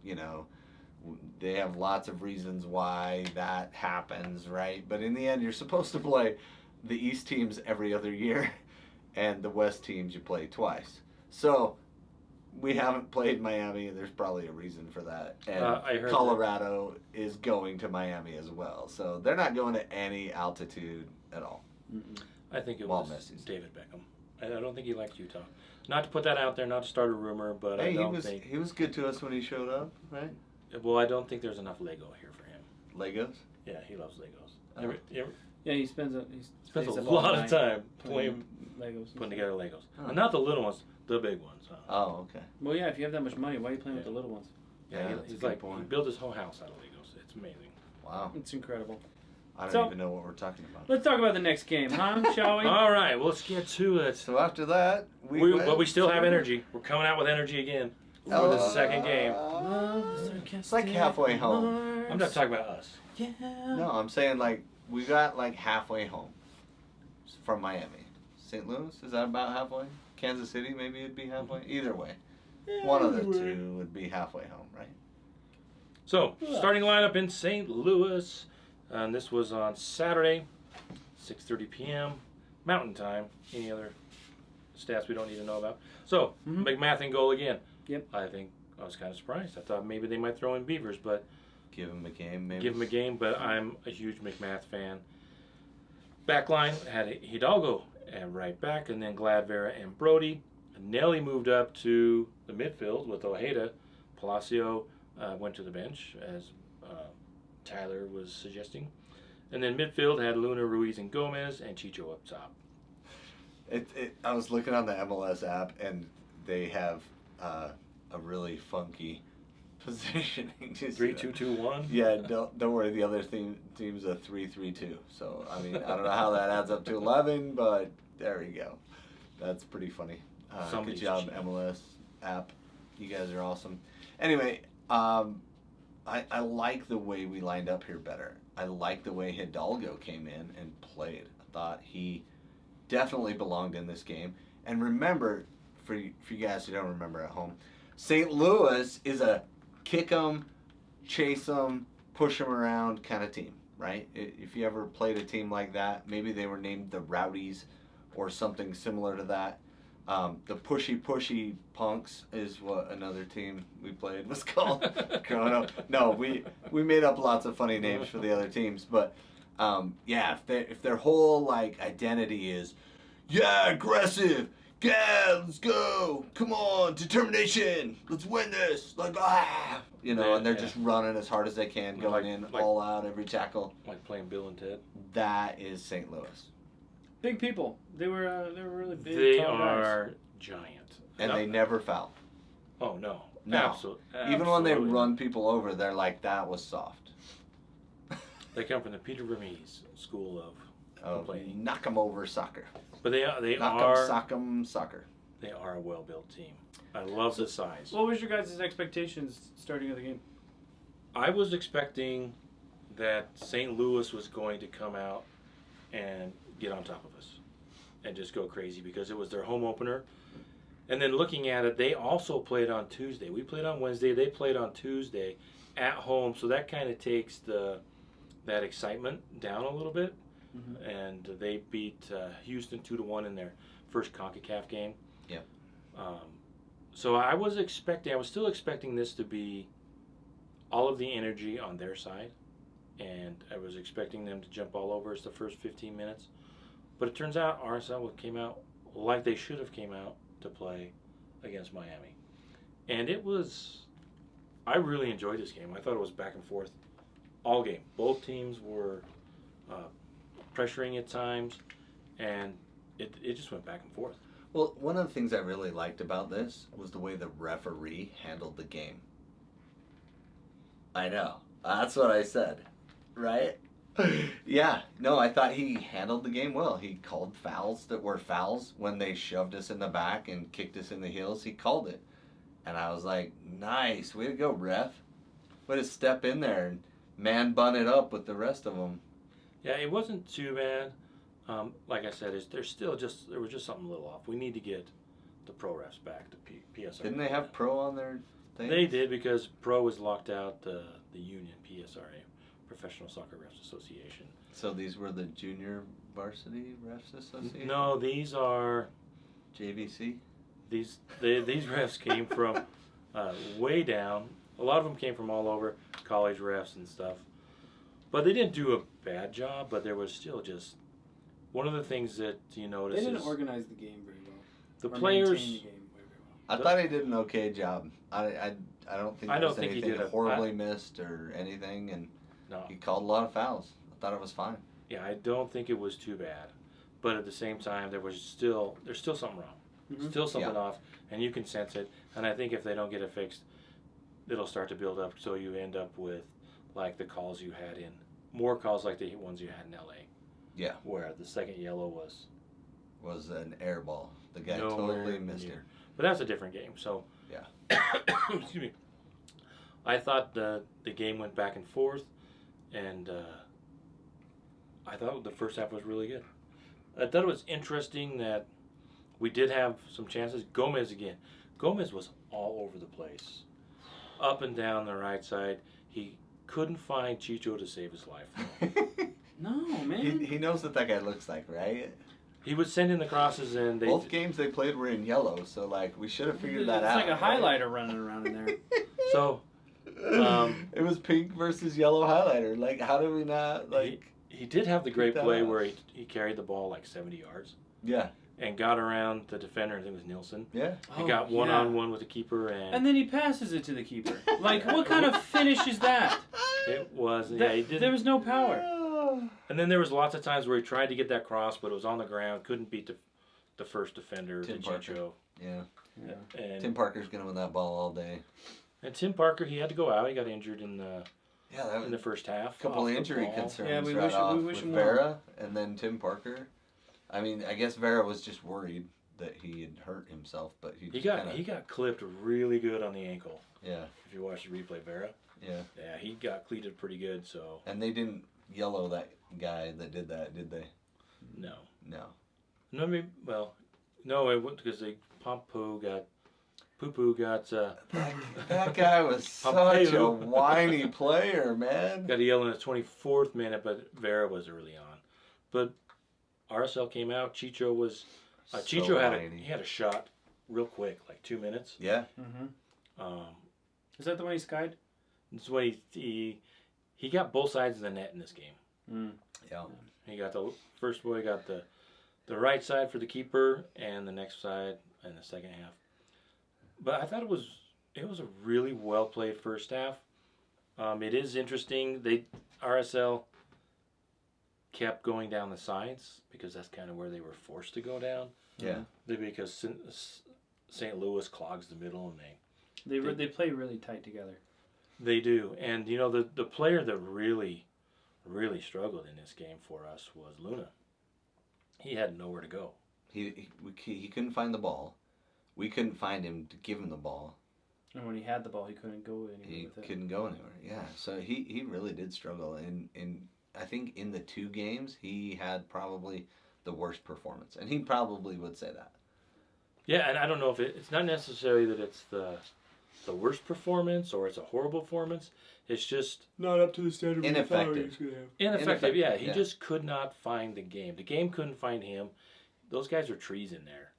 they have lots of reasons why that happens, right? But in the end, you're supposed to play the East teams every other year, and the West teams you play twice. So we haven't played Miami. There's probably a reason for that. And I heard Colorado is going to Miami as well. So they're not going to any altitude at all. I think it While was Messi's. David Beckham. I don't think he liked Utah. Not to put that out there, not to start a rumor, but Hey, I don't think. he was good to us when he showed up, right? Well, I don't think there's enough Lego here for him. Legos? Yeah, he loves Legos. Oh. Yeah, he spends a Spends a stays up lot all of night time playing, Legos. putting together Legos. Oh. And not the little ones, the big ones. Oh, okay. Well, yeah, if you have that much money, why are you playing with the little ones? Yeah, he- that's a he's good like point. he built his whole house out of Legos. It's amazing. Wow. It's incredible. I don't So- even know what we're talking about. Let's talk about the next game, huh? Shall we? All right, well, let's get to it. So after that, But we still have energy. We're coming out with energy again for the second game. It's like halfway home. I'm not talking about us. Yeah. No, I'm saying like we got like halfway home from Miami. St. Louis, is that about halfway? Kansas City, maybe it'd be halfway. Either way, one of the two would be halfway home, right? So, starting lineup in St. Louis, and this was on Saturday, 6:30 p.m. Mountain Time. Any other stats we don't need to know about? So, McMath in goal again. Yep. I think I was kind of surprised. I thought maybe they might throw in Beavers, but Give him a game, maybe. give him a game. But I'm a huge McMath fan. Backline had Hidalgo at right back, and then Gladvera and Brody. Nelly moved up to the midfield with Ojeda. Palacio went to the bench, as Tyler was suggesting. And then midfield had Luna, Ruiz, and Gomez, and Chicho up top. I was looking on the MLS app, and they have a really funky positioning. 3-2-2-1. Yeah, don't worry. The other team's a 3-3-2. So I mean, I don't know how that adds up to 11, but there you go. That's pretty funny. Good Somebody's job, cheating. MLS app. You guys are awesome. Anyway, I like the way we lined up here better. I like the way Hidalgo came in and played. I thought he definitely belonged in this game. And remember, for you guys who don't remember at home, St. Louis is a kick 'em, chase 'em, push 'em around kind of team, right? If you ever played a team like that, maybe they were named the Rowdies or something similar to that. The pushy punks is what another team we played was called growing up. No, we made up lots of funny names for the other teams, but yeah, if their whole like identity is, yeah, aggressive, yeah, let's go, come on, determination, let's win this, like you know, and they're just running as hard as they can, going in all out every tackle. Like playing Bill and Ted. That is St. Louis. Big people. They were really big. They tall guys. are giant. And they never foul. Oh, no. No. Absolutely. Even when they run people over, they're like, that was soft. They come from the Peter Vermees school of playing. Knock 'em over soccer. But they Knock 'em, are sock 'em, soccer. they are a well-built team. I love the size. What was your guys' expectations starting of the game? I was expecting that St. Louis was going to come out and get on top of us and just go crazy because it was their home opener. And then looking at it, they also played on Tuesday. We played on Wednesday. They played on Tuesday at home. So that kind of takes that excitement down a little bit. Mm-hmm. And they beat Houston 2-1 in their first CONCACAF game. Yeah. So I was still expecting this to be all of the energy on their side. And I was expecting them to jump all over us the first 15 minutes. But it turns out RSL came out like they should have came out to play against Miami. And I really enjoyed this game. I thought it was back and forth all game. Both teams were pressuring at times, and it just went back and forth. Well, one of the things I really liked about this was the way the referee handled the game. I know. That's what I said. Right? Yeah. No, I thought he handled the game well. He called fouls that were fouls when they shoved us in the back and kicked us in the heels. He called it. And I was like, nice. Way to go, ref. Way to step in there and man bun it up with the rest of them. Yeah, it wasn't too bad. Like I said, there was just something a little off. We need to get the pro refs back to PSRA. Didn't they have pro on their thing? They did because pro was locked out the union PSRA, Professional Soccer Refs Association. So these were the Junior Varsity Refs Association? No, these are JVC? these refs came from way down. A lot of them came from all over, college refs and stuff. But they didn't do a bad job, but there was still just one of the things that you notice They didn't is organize the game very well. the Or players. maintain the game very well. I thought he did an okay job. I don't think I there don't was think he anything did horribly missed or anything, and No. he called a lot of fouls. I thought it was fine. Yeah, I don't think it was too bad. But at the same time, there's still something wrong. Mhm. Still something Yeah. off, and you can sense it. And I think if they don't get it fixed, it'll start to build up. So you end up with like the calls you had in more calls like the ones you had in LA. Yeah. Where the second yellow was An air ball. The guy nowhere totally missed near. it. But that's a different game. So Yeah. excuse me. I thought the game went back and forth, and I thought the first half was really good. I thought it was interesting that we did have some chances. Gomez was all over the place. Up and down the right side. He couldn't find Chicho to save his life. No, man. he knows what that guy looks like, right? He would send in the crosses, and Both games they played were in yellow, so like we should have figured that out. It's like a right? highlighter running around in there. So it was pink versus yellow highlighter. Like, how do we not like? he did have the great Keep that play up. where he carried the ball like 70 yards Yeah, and got around the defender. I think it was Nielsen. yeah. He Oh, got yeah. one-on-one with the keeper, And then he passes it to the keeper. Like, what kind of finish is that? it was he didn't. There was no power. And then there was lots of times where he tried to get that cross, but it was on the ground, couldn't beat the first defender, Tim the Parker. Chicho. Yeah. And Tim Parker's gonna win that ball all day. Tim Parker, he had to go out. He got injured in the Yeah, that was in the first half. a couple off of the injury ball. concerns Yeah, we right wish- off we wish with him well. Vera and then Tim Parker. I mean, I guess Vera was just worried that he had hurt himself, but he He got clipped really good on the ankle. yeah, If you watch the replay, Vera. yeah. Yeah, he got cleated pretty good. So And they didn't yellow that guy that did that, did they? no, No. no, maybe, well, no, it went because they Poo Poo got That guy was such a whiny player, man. got a yell in the 24th minute, but Vera was early on. But RSL came out. Chicho was Chicho So had whiny. he had a shot real quick, like 2 minutes. Yeah. Mm-hmm. Is that the one he skied? This is when he got both sides of the net in this game. Mm. Yeah. He got the first boy got the right side for the keeper and the next side in the second half. But I thought it was a really well played first half. It is interesting. RSL kept going down the sides because that's kind of where they were forced to go down. Yeah. Because St. Louis clogs the middle and They play really tight together. they do. And you know the player that really struggled in this game for us was Luna. He had nowhere to go. He couldn't find the ball. We couldn't find him to give him the ball. And when he had the ball, he couldn't go anywhere He with it. couldn't go anywhere. Yeah. So he really did struggle. And I think in the two games, he had probably the worst performance. And he probably would say that. Yeah, and I don't know if it's not necessarily that it's the worst performance or it's a horrible performance. It's just Not up to the standard Ineffective. ineffective. Yeah, he yeah. just could not find the game. The game couldn't find him. Those guys are trees in there.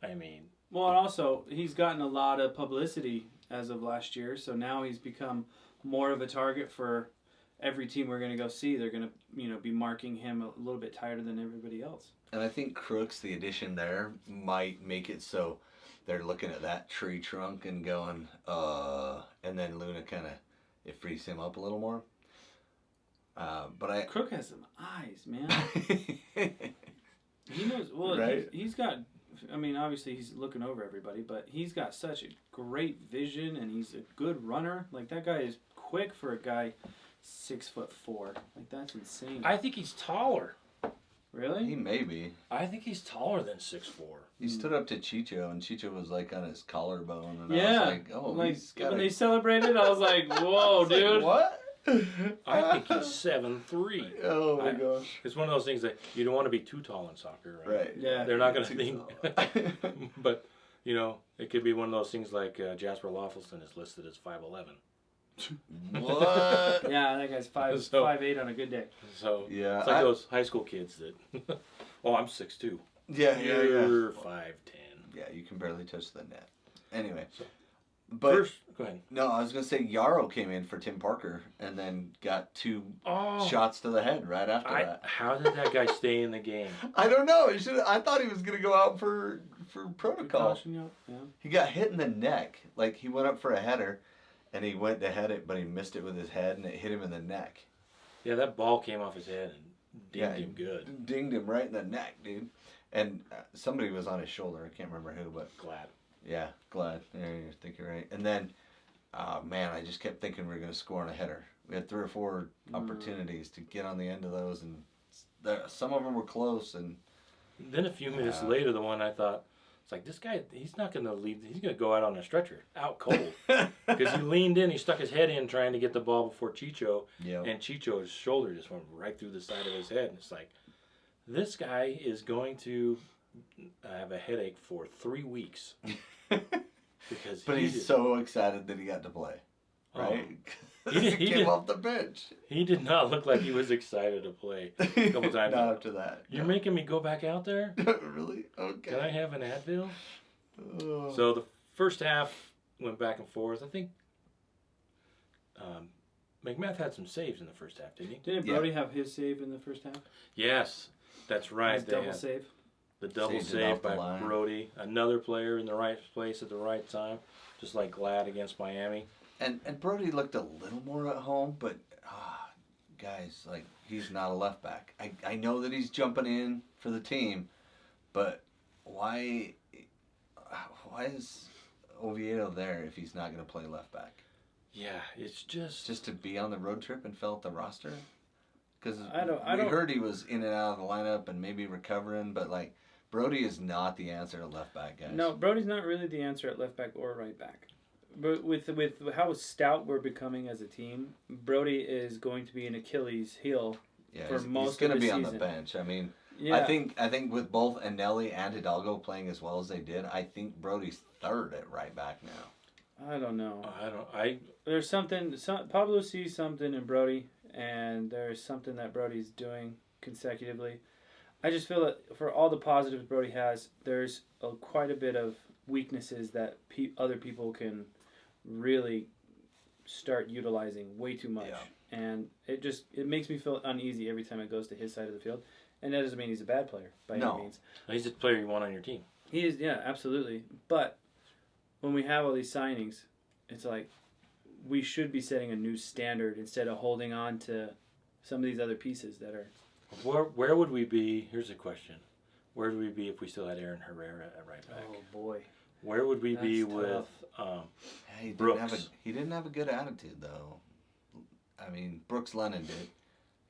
I mean, Well, and also, he's gotten a lot of publicity as of last year, so now he's become more of a target for every team we're going to go see. They're going to, be marking him a little bit tighter than everybody else. And I think Crooks, the addition there, might make it so they're looking at that tree trunk and going, and then Luna it frees him up a little more. But Crook has some eyes, man. He knows. Well, Right? he's got. I mean, obviously he's looking over everybody, but he's got such a great vision, and he's a good runner. Like that guy is quick for a guy 6'4". Like that's insane. I think he's taller. Really? he may be. I think he's taller than 6'4". He stood up to Chicho, and Chicho was like on his collarbone, and Yeah. I was like, oh, like he's got when they celebrated, I was like, "Whoa, It's like, dude!" what? I think he's 7'3". Oh my I- gosh. It's one of those things that you don't want to be too tall in soccer, right? Right. Yeah. They're not going to Too think. tall. But, it could be one of those things like Jasper Loffelson is listed as 5'11". What? Yeah, that guy's 5'8" on a good day. So Yeah. it's like those high school kids that, oh, I'm 6'2". Yeah, yeah, yeah. You're 5'10". Yeah, you can barely touch the net. Anyway, So, but first, go ahead. no, I was gonna say Yarrow came in for Tim Parker and then got 2 Oh, shots to the head right after that. how did that guy stay in the game? I don't know. I thought he was gonna go out for protocol. Precaution, yeah. He got hit in the neck. Like he went up for a header, and he went to head it, but he missed it with his head, and it hit him in the neck. Yeah, that ball came off his head and dinged him good. Dinged him right in the neck, dude. And somebody was on his shoulder. I can't remember who, but Glad. yeah, glad. Yeah, I think you're right. And then, man, I just kept thinking we were gonna score on a header. We had 3 or 4 opportunities to get on the end of those, and some of them were close. And Then a few minutes later, the one I thought, it's like, this guy, he's not going to leave. He's going to go out on a stretcher, out cold. Because he leaned in, he stuck his head in trying to get the ball before Chicho. Yep. And Chicho's shoulder just went right through the side of his head. And it's like, this guy is going to have a headache for 3 weeks. Because but he's so excited that he got to play, right? He came off the bench. He did not look like he was excited to play a couple times. Not after that. You're making me go back out there? Really? Okay. Can I have an Advil? Oh. So the first half went back and forth. I think McMath had some saves in the first half, didn't he? Didn't Brody have his save in the first half? Yes, that's right. His double save. The double Saved it save off the by line. Brody. Another player in the right place at the right time, just like Glad against Miami. And Brody looked a little more at home, but guys, like he's not a left back. I know that he's jumping in for the team, but why is Oviedo there if he's not going to play left back? Yeah, it's just to be on the road trip and fill out the roster. Because we heard he was in and out of the lineup and maybe recovering, but like Brody is not the answer at left back, guys. No, Brody's not really the answer at left back or right back. But with how stout we're becoming as a team, Brody is going to be an Achilles heel for most he's going to of the be season. on the bench. I mean, Yeah. I think with both Anelli and Hidalgo playing as well as they did, I think Brody's third at right back now. I don't know. I There's something. Pablo sees something in Brody, and there's something that Brody's doing consecutively. I just feel that for all the positives Brody has, there's quite a bit of weaknesses that other people can really start utilizing way too much. Yeah. And it makes me feel uneasy every time it goes to his side of the field. And that doesn't mean he's a bad player by any means. he's the player you want on your team. He is, yeah, absolutely. But when we have all these signings, it's like we should be setting a new standard instead of holding on to some of these other pieces that are. Where would we be? Here's a question. Where would we be if we still had Aaron Herrera at right back? Oh boy. Where would we be That's with He Brooks? He didn't have a good attitude though. I mean, Brooks Lennon did.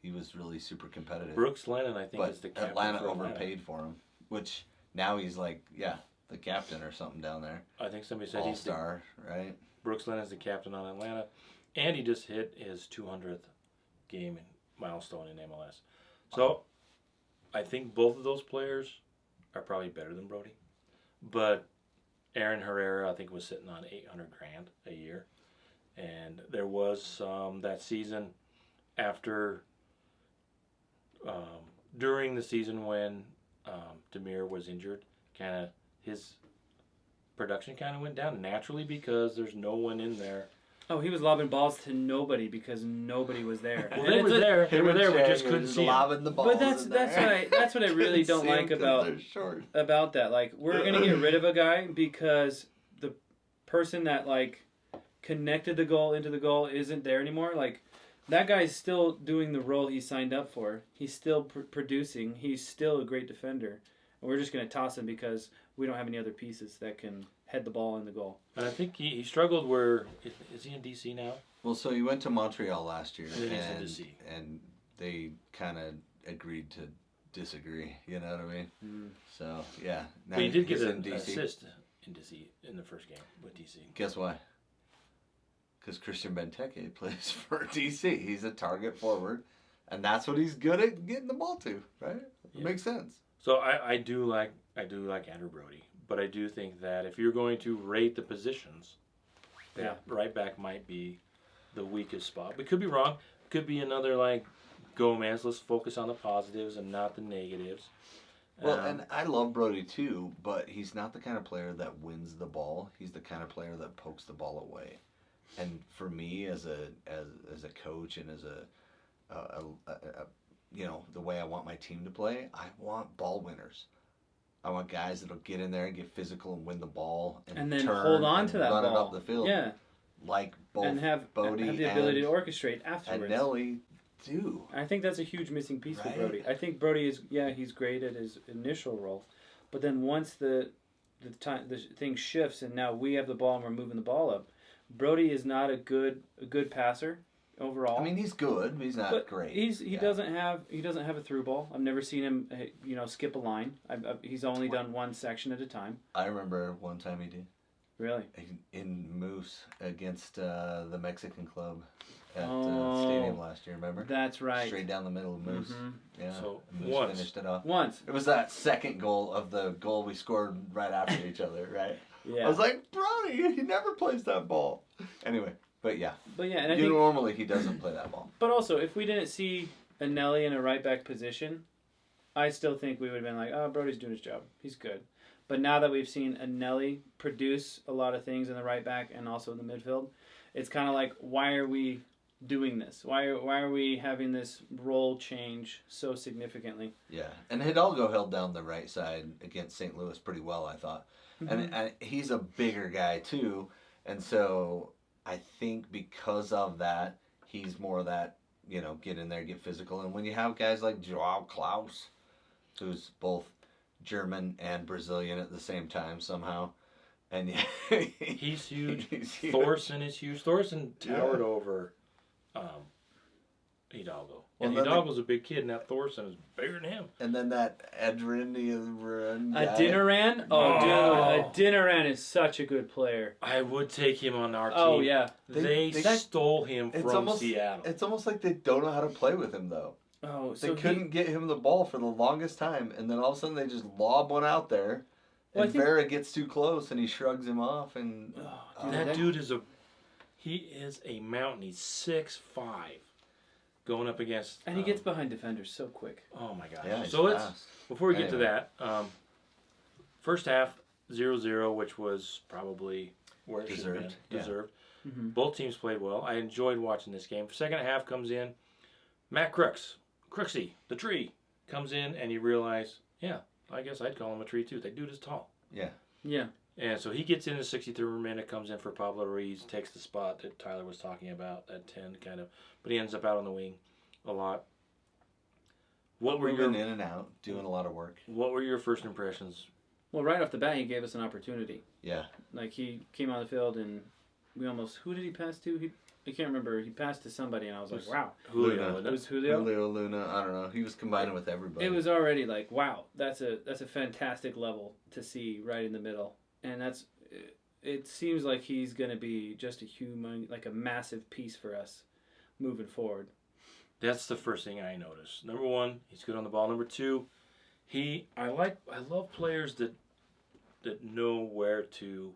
He was really super competitive. Brooks Lennon, I think, but is the captain Atlanta for Atlanta. overpaid for him, which now he's like, the captain or something down there. I think somebody said he's All-star, right? Brooks Lennon's the captain on Atlanta, and he just hit his 200th game milestone in MLS. So, I think both of those players are probably better than Brody, but Aaron Herrera, I think, was sitting on $800,000 a year, and there was some that season after. During the season when Demir was injured, kind of his production kind of went down naturally because there's no one in there. Oh, he was lobbing balls to nobody because nobody was there. Well, they were there. They were there. We just couldn't see them. Lobbing the balls But that's what I really don't like about that. Like, we're gonna get rid of a guy because the person that like connected the goal into the goal isn't there anymore. Like, that guy's still doing the role he signed up for. He's still producing. He's still a great defender. And we're just going to toss him because we don't have any other pieces that can head the ball in the goal. And I think he struggled where... Is he in D.C. now? Well, so he went to Montreal last year. And then he's in D.C. And they kind of agreed to disagree. You know what I mean? Mm. So, yeah. Now But he did get he's an in DC. assist in D.C. in the first game with D.C. Guess why? Because Christian Benteke plays for DC. He's a target forward, and that's what he's good at getting the ball to, right? It makes sense. So I do like Andrew Brody, but I do think that if you're going to rate the positions, that right back might be the weakest spot. We could be wrong. Could be another like Gomez. Let's focus on the positives and not the negatives. Well, and I love Brody too, but he's not the kind of player that wins the ball. He's the kind of player that pokes the ball away. And for me, as a coach and as a the way I want my team to play, I want ball winners. I want guys that'll get in there and get physical and win the ball and then turn hold on and to that run ball. it up the field. Yeah, Like both and have Bodie the ability to orchestrate and afterwards. Nelly do. I think that's a huge missing piece for Right? Brody. I think Brody is he's great at his initial role, but then once the thing shifts and now we have the ball and we're moving the ball up, Brody is not a good passer overall. I mean, he's good, but he's not great. He doesn't have a through ball. I've never seen him skip a line. He's only done one section at a time. I remember one time he did. Really? In Moose against the Mexican club at stadium last year, remember? That's right. Straight down the middle of Moose. Mm-hmm. Yeah. So Moose finished it off. Once. It was that second goal of the goal we scored right after each other, right? Yeah. I was like, Brody, he never plays that ball. Anyway, but yeah. And I think normally he doesn't play that ball. But also, if we didn't see a Nelly in a right back position, I still think we would have been like, oh, Brody's doing his job. He's good. But now that we've seen a Nelly produce a lot of things in the right back and also in the midfield, it's kind of like, why are we doing this? Why are we having this role change so significantly? Yeah, and Hidalgo held down the right side against St. Louis pretty well, I thought. Mm-hmm. And he's a bigger guy too, and so I think because of that, he's more of that, get in there, get physical. And when you have guys like Joao Klaus, who's both German and Brazilian at the same time somehow, and he's huge. He's huge. Thorson is huge. Thorson towered over Hidalgo. Well, And Hidalgo's a big kid, and that Thorson is bigger than him. And then that Adrian guy. Adinaran? Oh, dude, Adinaran is such a good player. I would take him on our team. Oh, yeah. They stole him from Seattle. It's almost like they don't know how to play with him, though. Oh, They couldn't get him the ball for the longest time, and then all of a sudden they just lob one out there, and Vera gets too close, and he shrugs him off, and... that dude is a mountain. He's 6'5", going up against... And he gets behind defenders so quick. Oh, my gosh. Yeah, he's so fast. before we get to that, first half, 0-0, which was probably where it should have been. Deserved. Mm-hmm. Both teams played well. I enjoyed watching this game. Second half comes in. Matt Crooksy, the tree, comes in, and you realize, I guess I'd call him a tree too. That dude is tall. Yeah. Yeah. And so he gets in the 63rd minute, comes in for Pablo Ruiz, takes the spot that Tyler was talking about, that 10 kind of, but he ends up out on the wing a lot. Moving in and out, doing a lot of work. What were your first impressions? Well, right off the bat, he gave us an opportunity. Yeah. Like, he came on the field, and we almost... Who did he pass to? I can't remember. He passed to somebody, and I was like, wow. Julio. It was Julio? Julio Luna, I don't know. He was combining with everybody. It was already like, wow, that's a fantastic level to see right in the middle. And it seems like he's going to be just a massive piece for us moving forward. That's the first thing I noticed. Number one, he's good on the ball. Number two, I love players that know where to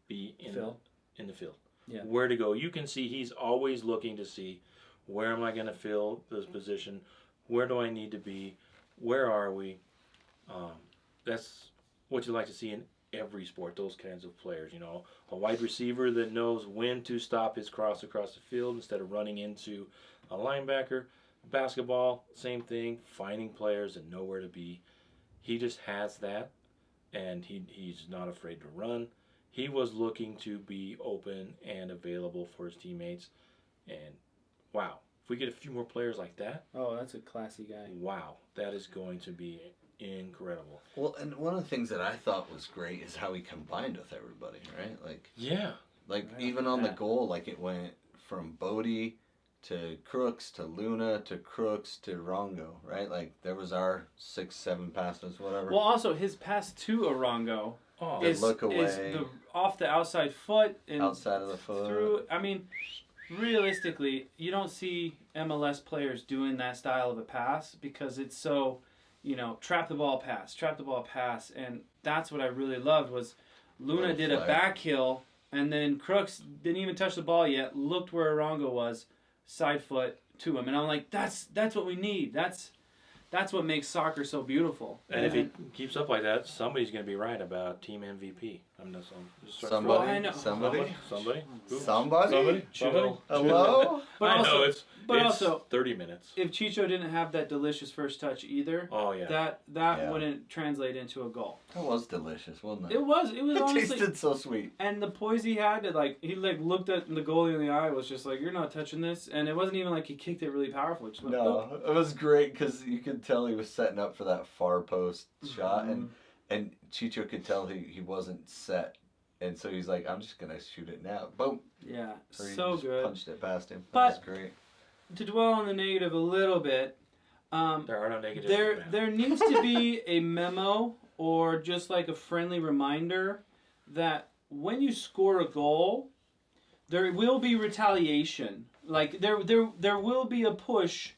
be in the field. Yeah. Where to go. You can see he's always looking to see, where am I going to fill this position? Where do I need to be? Where are we? That's what you like to see in every sport, those kinds of players. A wide receiver that knows when to stop his cross across the field instead of running into a linebacker. Basketball, same thing, finding players that know where to be. He just has that, and he's not afraid to run. He was looking to be open and available for his teammates. And, wow, if we get a few more players like that... Oh, that's a classy guy. Wow, that is going to be incredible. Well, and one of the things that I thought was great is how he combined with everybody, right? Yeah. Right even on the goal, it went from Bodie to Crooks to Luna to Crooks to Rongo, right? There was our 6-7 passes, whatever. Well, also, his pass to Arango... Oh, is away. Off the outside foot and outside of the foot. Through. I mean, realistically, you don't see MLS players doing that style of a pass because it's so, trap the ball pass, and that's what I really loved was Luna did a back heel, and then Crooks didn't even touch the ball yet. Looked where Arango was, side foot to him, and I'm like, that's what we need. That's what makes soccer so beautiful. And if he keeps up like that, somebody's going to be right about team MVP. I'm just Somebody? Well, I know. Somebody? Somebody? Who? Somebody? Chill. Hello? But I also, know it's but also, 30 minutes. if Chicho didn't have that delicious first touch either, Oh yeah. that Yeah. wouldn't translate into a goal. That was delicious, wasn't it? It was It honestly. tasted so sweet. And the poise he had, he looked at the goalie in the eye, was just like, "You're not touching this," and it wasn't even like he kicked it really powerful. It just went, boop. No, it was great because you could tell he was setting up for that far post shot, and Chicho could tell he wasn't set, and so he's like, "I'm just gonna shoot it now." Boom. Yeah, Or he so just good. Punched it past him. But- That was great. To dwell on the negative a little bit, There are no negatives. there needs to be a memo or just like a friendly reminder that when you score a goal, there will be retaliation. Like there will be a push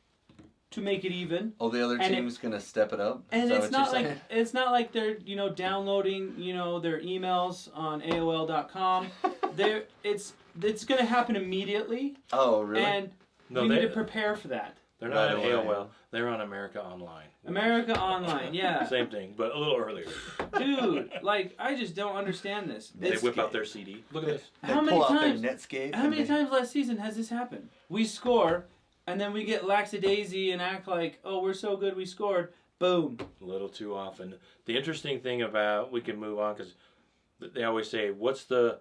to make it even. Oh, the other and team's gonna step it up. And Is that it's what not you're like saying? it's not like they're downloading their emails on AOL.com. It's going to happen immediately, Oh, really? and we need to prepare for that. They're not on Right away. AOL. They're on America Online. America Online, yeah, Same thing, but a little earlier. dude. Like I just don't understand this. They It's- whip out their CD. Look at this. They how pull many out times? their Netscape. How and many they- times last season has this happened? We score, and then we get lackadaisy and act like, oh, we're so good we scored. Boom. A little too often. The interesting thing about, we can move on because they always say, what's the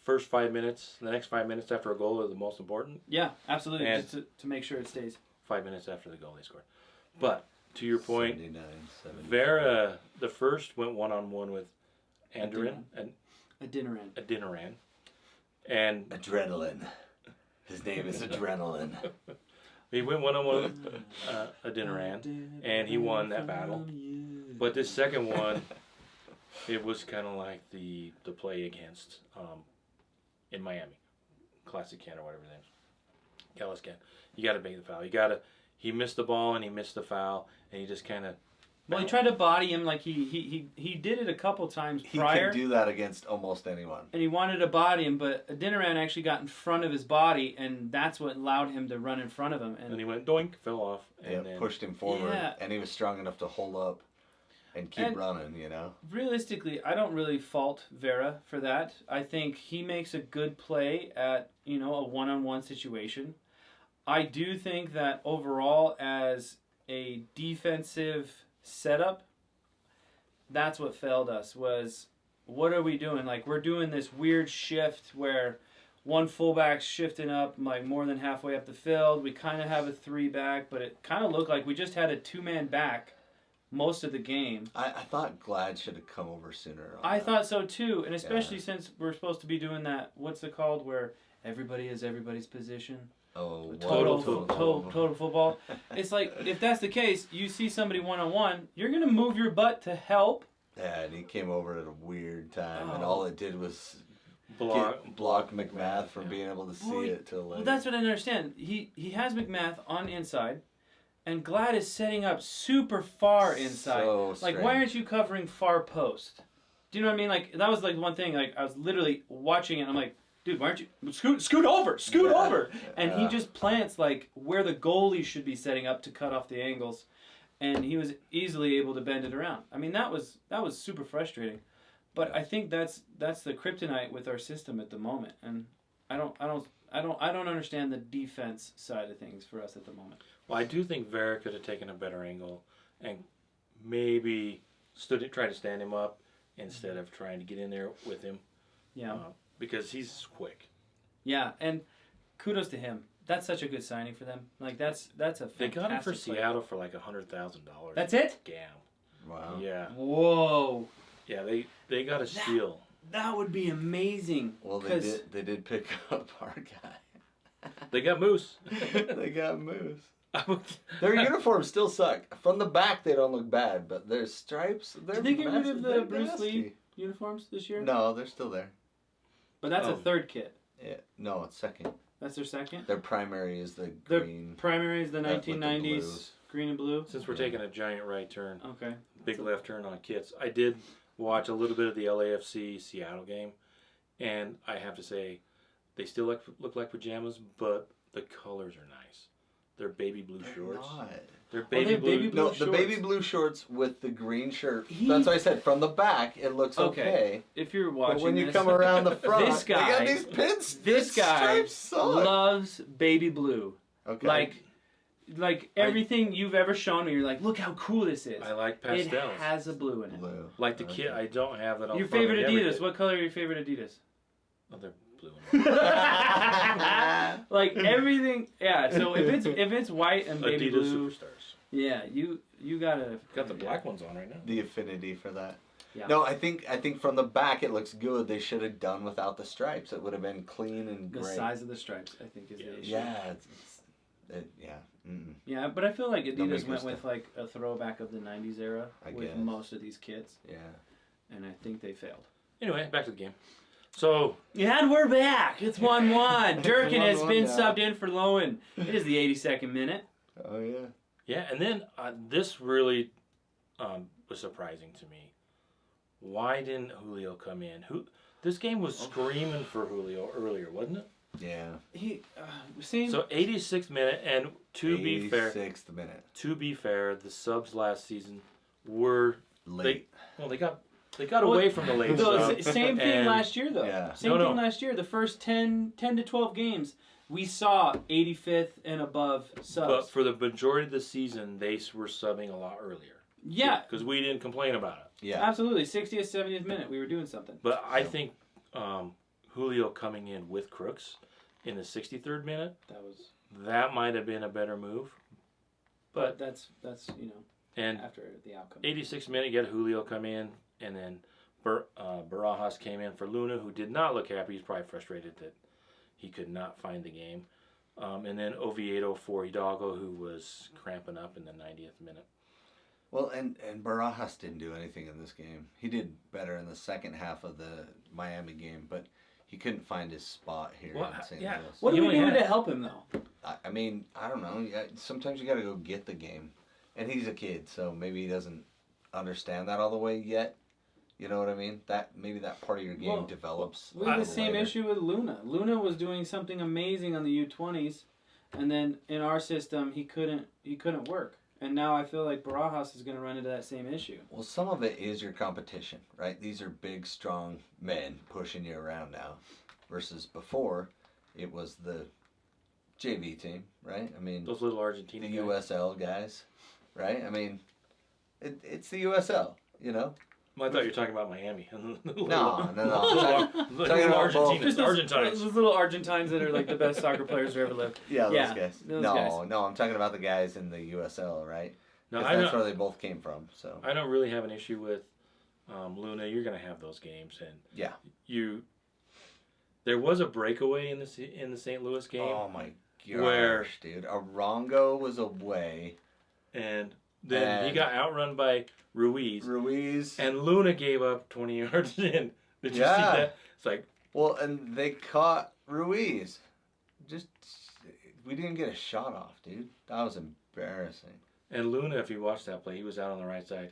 first 5 minutes, the next 5 minutes after a goal are the most important? Yeah, absolutely. And- Just to make sure it stays. 5 minutes after the goal they scored. But to your point, 79, 70. Vera, the first went one-on-one with Andrin, A dinner end. Adinaran. And Adrenaline. His name is Adrenaline. he went one-on-one with Adinaran, and he won that battle. But this second one, it was kind of like the play against in Miami, Classic Can or whatever his name is, Callis Can. You got to make the foul. He missed the ball and he missed the foul, and he just kind of. Well, he tried to body him like he did it a couple times He prior. can do that against almost anyone. And he wanted to body him, but Adinaran actually got in front of his body, and that's what allowed him to run in front of him. And he went doink, fell off, and Yeah, then pushed him forward, Yeah. and he was strong enough to hold up and keep And- running, Realistically, I don't really fault Vera for that. I think he makes a good play at a one-on-one situation. I do think that overall, as a defensive setup, that's what failed us. Was what are we doing? Like we're doing this weird shift where one fullback's shifting up like more than halfway up the field. We kind of have a 3-back, but it kind of looked like we just had a 2-man back most of the game. I thought Glad should have come over sooner. I thought so too, and especially since we're supposed to be doing that. What's it called? Where everybody is everybody's position. Oh, Total Football. It's like if that's the case, you see somebody one-on-one, you're gonna move your butt to help. Yeah, and he came over at a weird time, and Oh. all it did was block McMath from being able to see Well, it till later. Well, that's what I understand. He has McMath on inside, and Glad is setting up super far inside. So like, strange. why aren't you covering far post? Do you know what I mean? Like that was like one thing. Like I was literally watching it. And I'm like, dude, why aren't you scoot over, over? And he just plants like where the goalie should be setting up to cut off the angles, and he was easily able to bend it around. I mean, that was super frustrating, but I think that's the kryptonite with our system at the moment, and I don't understand the defense side of things for us at the moment. Well, I do think Vera could have taken a better angle and maybe tried to stand him up instead of trying to get in there with him. Yeah. Because he's quick. Yeah, and kudos to him. That's such a good signing for them. Like that's a fantastic They got him for player. Seattle for like $100,000. That's it? Gam. Wow. Yeah. Whoa. Yeah, they got a steal. That would be amazing. Well, 'cause- they did pick up our guy. They got Moose. They got Moose. Their uniforms still suck. From the back, they don't look bad, but their stripes, they're Did they get rid massive. of the They're Bruce nasty. Lee uniforms this year? No, they're still there. But that's a Oh. third kit. Yeah, no, it's second. That's their second? Their primary is the Their green. primary is the That with the 1990s blues. green and blue. Since we're taking a giant right turn, Okay. big left turn on kits, I did watch a little bit of the LAFC Seattle game, and I have to say, they still look like pajamas, but the colors are nice. They're baby blue shorts. Not. They're they baby have blue. baby blue No, shorts. the baby blue shorts with the green shirt. That's what I said. From the back, it looks okay. If you're watching But when you this, come around the front, this guy, they got these pins. this these guy stripes suck. loves baby blue. Okay. Like everything you've ever shown me, you're like, look how cool this is. I like It pastels. has a blue in it. Blue. Like the kid, I don't have that. Your favorite Adidas? What color are your favorite Adidas? Oh, they're blue. Like everything, yeah. So if it's white and baby Adidas blue, Superstars. yeah, you gotta Got the black ones on right now. The affinity for that. Yeah. No, I think from the back it looks good. They should have done without the stripes. It would have been clean and The great. size of the stripes, I think, is the issue. Yeah. Yeah. Mm-mm. Yeah, but I feel like Don't Adidas make went good with like a throwback of the '90s era I with guess. most of these kits, Yeah. and I think they failed. Anyway, back to the game. So And we're back. It's 1-1. Durkin has 1-1 been now. subbed in for Lowen. It is the 82nd minute. Oh yeah. yeah, and then this really was surprising to me. Why didn't Julio come in? This game was screaming for Julio earlier, wasn't it? Yeah. He same. So 86th minute, and to be fair, 86th minute. the subs last season were Late. they got away from the late sub. Same thing and- last year though. Yeah. Same No, thing no. last year. The first 10 to 12 games, we saw 85th and above subs. But for the majority of the season, they were subbing a lot earlier. Yeah, Because we didn't complain about it. Yeah. absolutely. 60th, 70th minute, we were doing something. But I think Julio coming in with Crooks in the 63rd minute, that might have been a better move. But that's And after the outcome. 86th minute, you got Julio come in, and then Barajas came in for Luna, who did not look happy. He's probably frustrated that he could not find the game. And then Oviedo for Hidalgo, who was cramping up in the 90th minute. Well, and Barajas didn't do anything in this game. He did better in the second half of the Miami game, but he couldn't find his spot here Well, in St. yeah. Louis. What are You we only doing had- to help him though? I mean, I don't know. Yeah, sometimes you got to go get the game. And he's a kid, so maybe he doesn't understand that all the way yet. You know what I mean? Maybe that part of your game Well, develops. We had a the little same later. issue with Luna. Luna was doing something amazing on the U20s, and then in our system he couldn't work. And now I feel like Barajas is going to run into that same issue. Well, some of it is your competition, right? These are big, strong men pushing you around now, versus before, it was the JV team, right? I mean, Those little Argentina the guys. USL guys, right? I mean, it's the USL, you know? Well, I thought you were talking about Miami. No. Little talking about both. Argentines. Argentines. Those little Argentines that are like the best soccer players who ever lived. Yeah, Yeah, those guys. those no, guys. no, I'm talking about the guys in the USL, right? No, 'Cause I that's don't. where they both came from. So I don't really have an issue with Luna. You're going to have those games, and yeah. There was a breakaway in the St. Louis game, Oh my gosh, Where- dude, Arango was away. and then he And- got outrun by Ruiz, Ruiz. and Luna gave up 20 yards in. Did you see Yeah. that? It's like, Well, and they caught Ruiz. We didn't get a shot off, dude. That was embarrassing. and Luna, if you watched that play, he was out on the right side.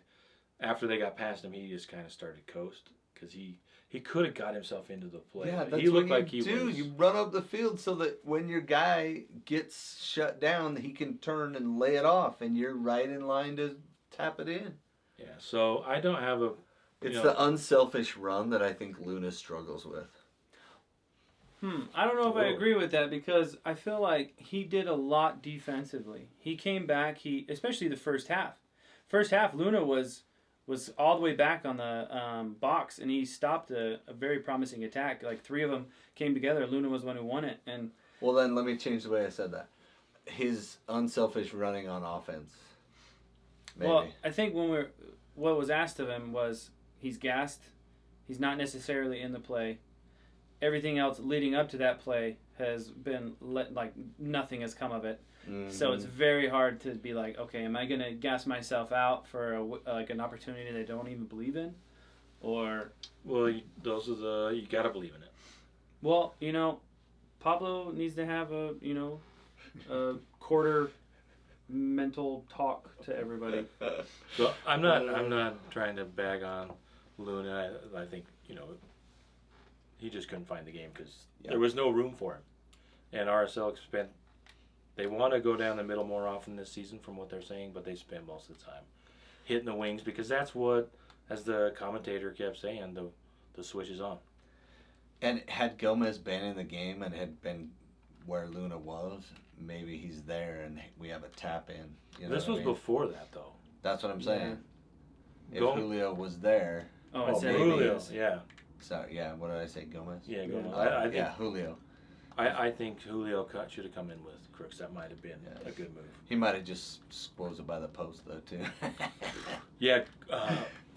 After they got past him, he just kind of started coast because he could have got himself into the play. Yeah, But that's he looked what like you he do. was. You run up the field so that when your guy gets shut down, he can turn and lay it off, and you're right in line to tap it in. Yeah, so I don't have a. It's know, the unselfish run that I think Luna struggles with. I don't know if I Whoa. agree with that because I feel like he did a lot defensively. He came back. Especially the first half. First half, Luna was all the way back on the box, and he stopped a very promising attack. Like 3 of them came together. Luna was the one who won it, and Well, then let me change the way I said that. His unselfish running on offense. Maybe. well, I think what was asked of him was he's gassed. He's not necessarily in the play. Everything else leading up to that play has been nothing has come of it. So it's very hard to be like, okay, am I gonna gas myself out for an opportunity that I don't even believe in, or well, those are you gotta believe in it. well, Pablo needs to have a quarter mental talk to everybody. So I'm not trying to bag on Luna. I think he just couldn't find the game because there was no room for him, and RSL spent They want to go down the middle more often this season, from what they're saying, but they spend most of the time hitting the wings because that's what, as the commentator kept saying, the switch is on. And had Gomez been in the game and had been where Luna was, maybe he's there and we have a tap in. You know This was before that, though. That's what I'm saying. Yeah. If Julio was there. Oh, Oh, said Julio, yeah. Sorry, yeah, what did I say? Gomez? Yeah, Gomez. Yeah. I think, Julio. I think Julio should have come in with Crooks. That might have been a good move. He might have just disposed it by the post, though, too. Yeah,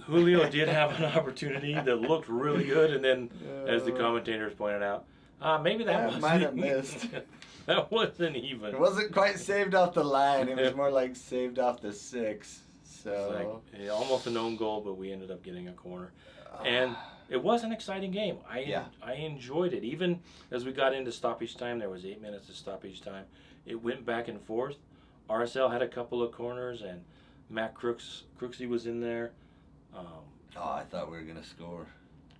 Julio did have an opportunity that looked really good, and then, as the commentators pointed out, maybe that might have missed. That wasn't even. It wasn't quite saved off the line. It was more like saved off the 6. So It's like, almost an own goal, but we ended up getting a corner. And it was an exciting game. I enjoyed it. Even as we got into stoppage time, there was 8 minutes of stoppage time. It went back and forth. RSL had a couple of corners, and Matt Crooksy was in there. I thought we were going to score.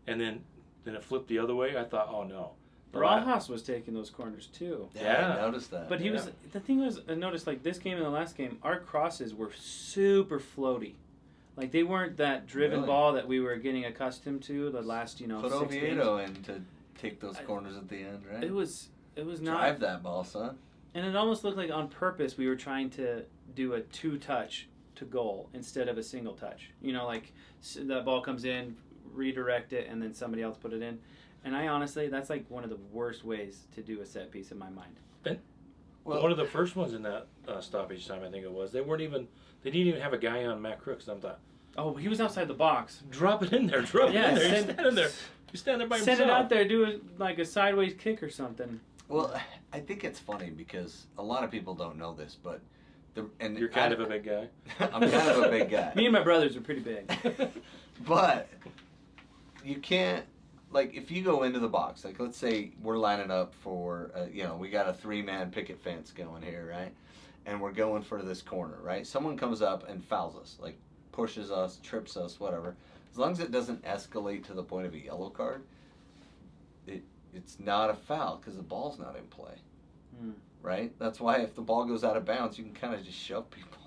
And then it flipped the other way. I thought, oh no. Rojas was taking those corners too. Yeah, I noticed that. But the thing was, I noticed like this game and the last game, our crosses were super floaty. Like they weren't that driven ball that we were getting accustomed to the last, Put 6 Oviedo games. in to take those corners at the end, right? It was not. Drive that ball, son. And it almost looked like on purpose we were trying to do a 2-touch to goal instead of a single touch. Like that ball comes in, redirect it, and then somebody else put it in. And I honestly, that's like one of the worst ways to do a set piece in my mind. One of the first ones in that stoppage time, I think it was. They didn't even have a guy on Matt Crooks. And I thought, oh, he was outside the box. Drop it in there. Drop it in there. He's standing there. He's standing there by himself. Send it out there. Do like a sideways kick or something. Well, I think it's funny because a lot of people don't know this, but you're kind of a big guy. I'm kind of a big guy. Me and my brothers are pretty big. But you can't. Like, if you go into the box, like, let's say we're lining up for, we got a 3-man picket fence going here, right? And we're going for this corner, right? Someone comes up and fouls us, like, pushes us, trips us, whatever. As long as it doesn't escalate to the point of a yellow card, it's not a foul because the ball's not in play, right? That's why if the ball goes out of bounds, you can kind of just shove people.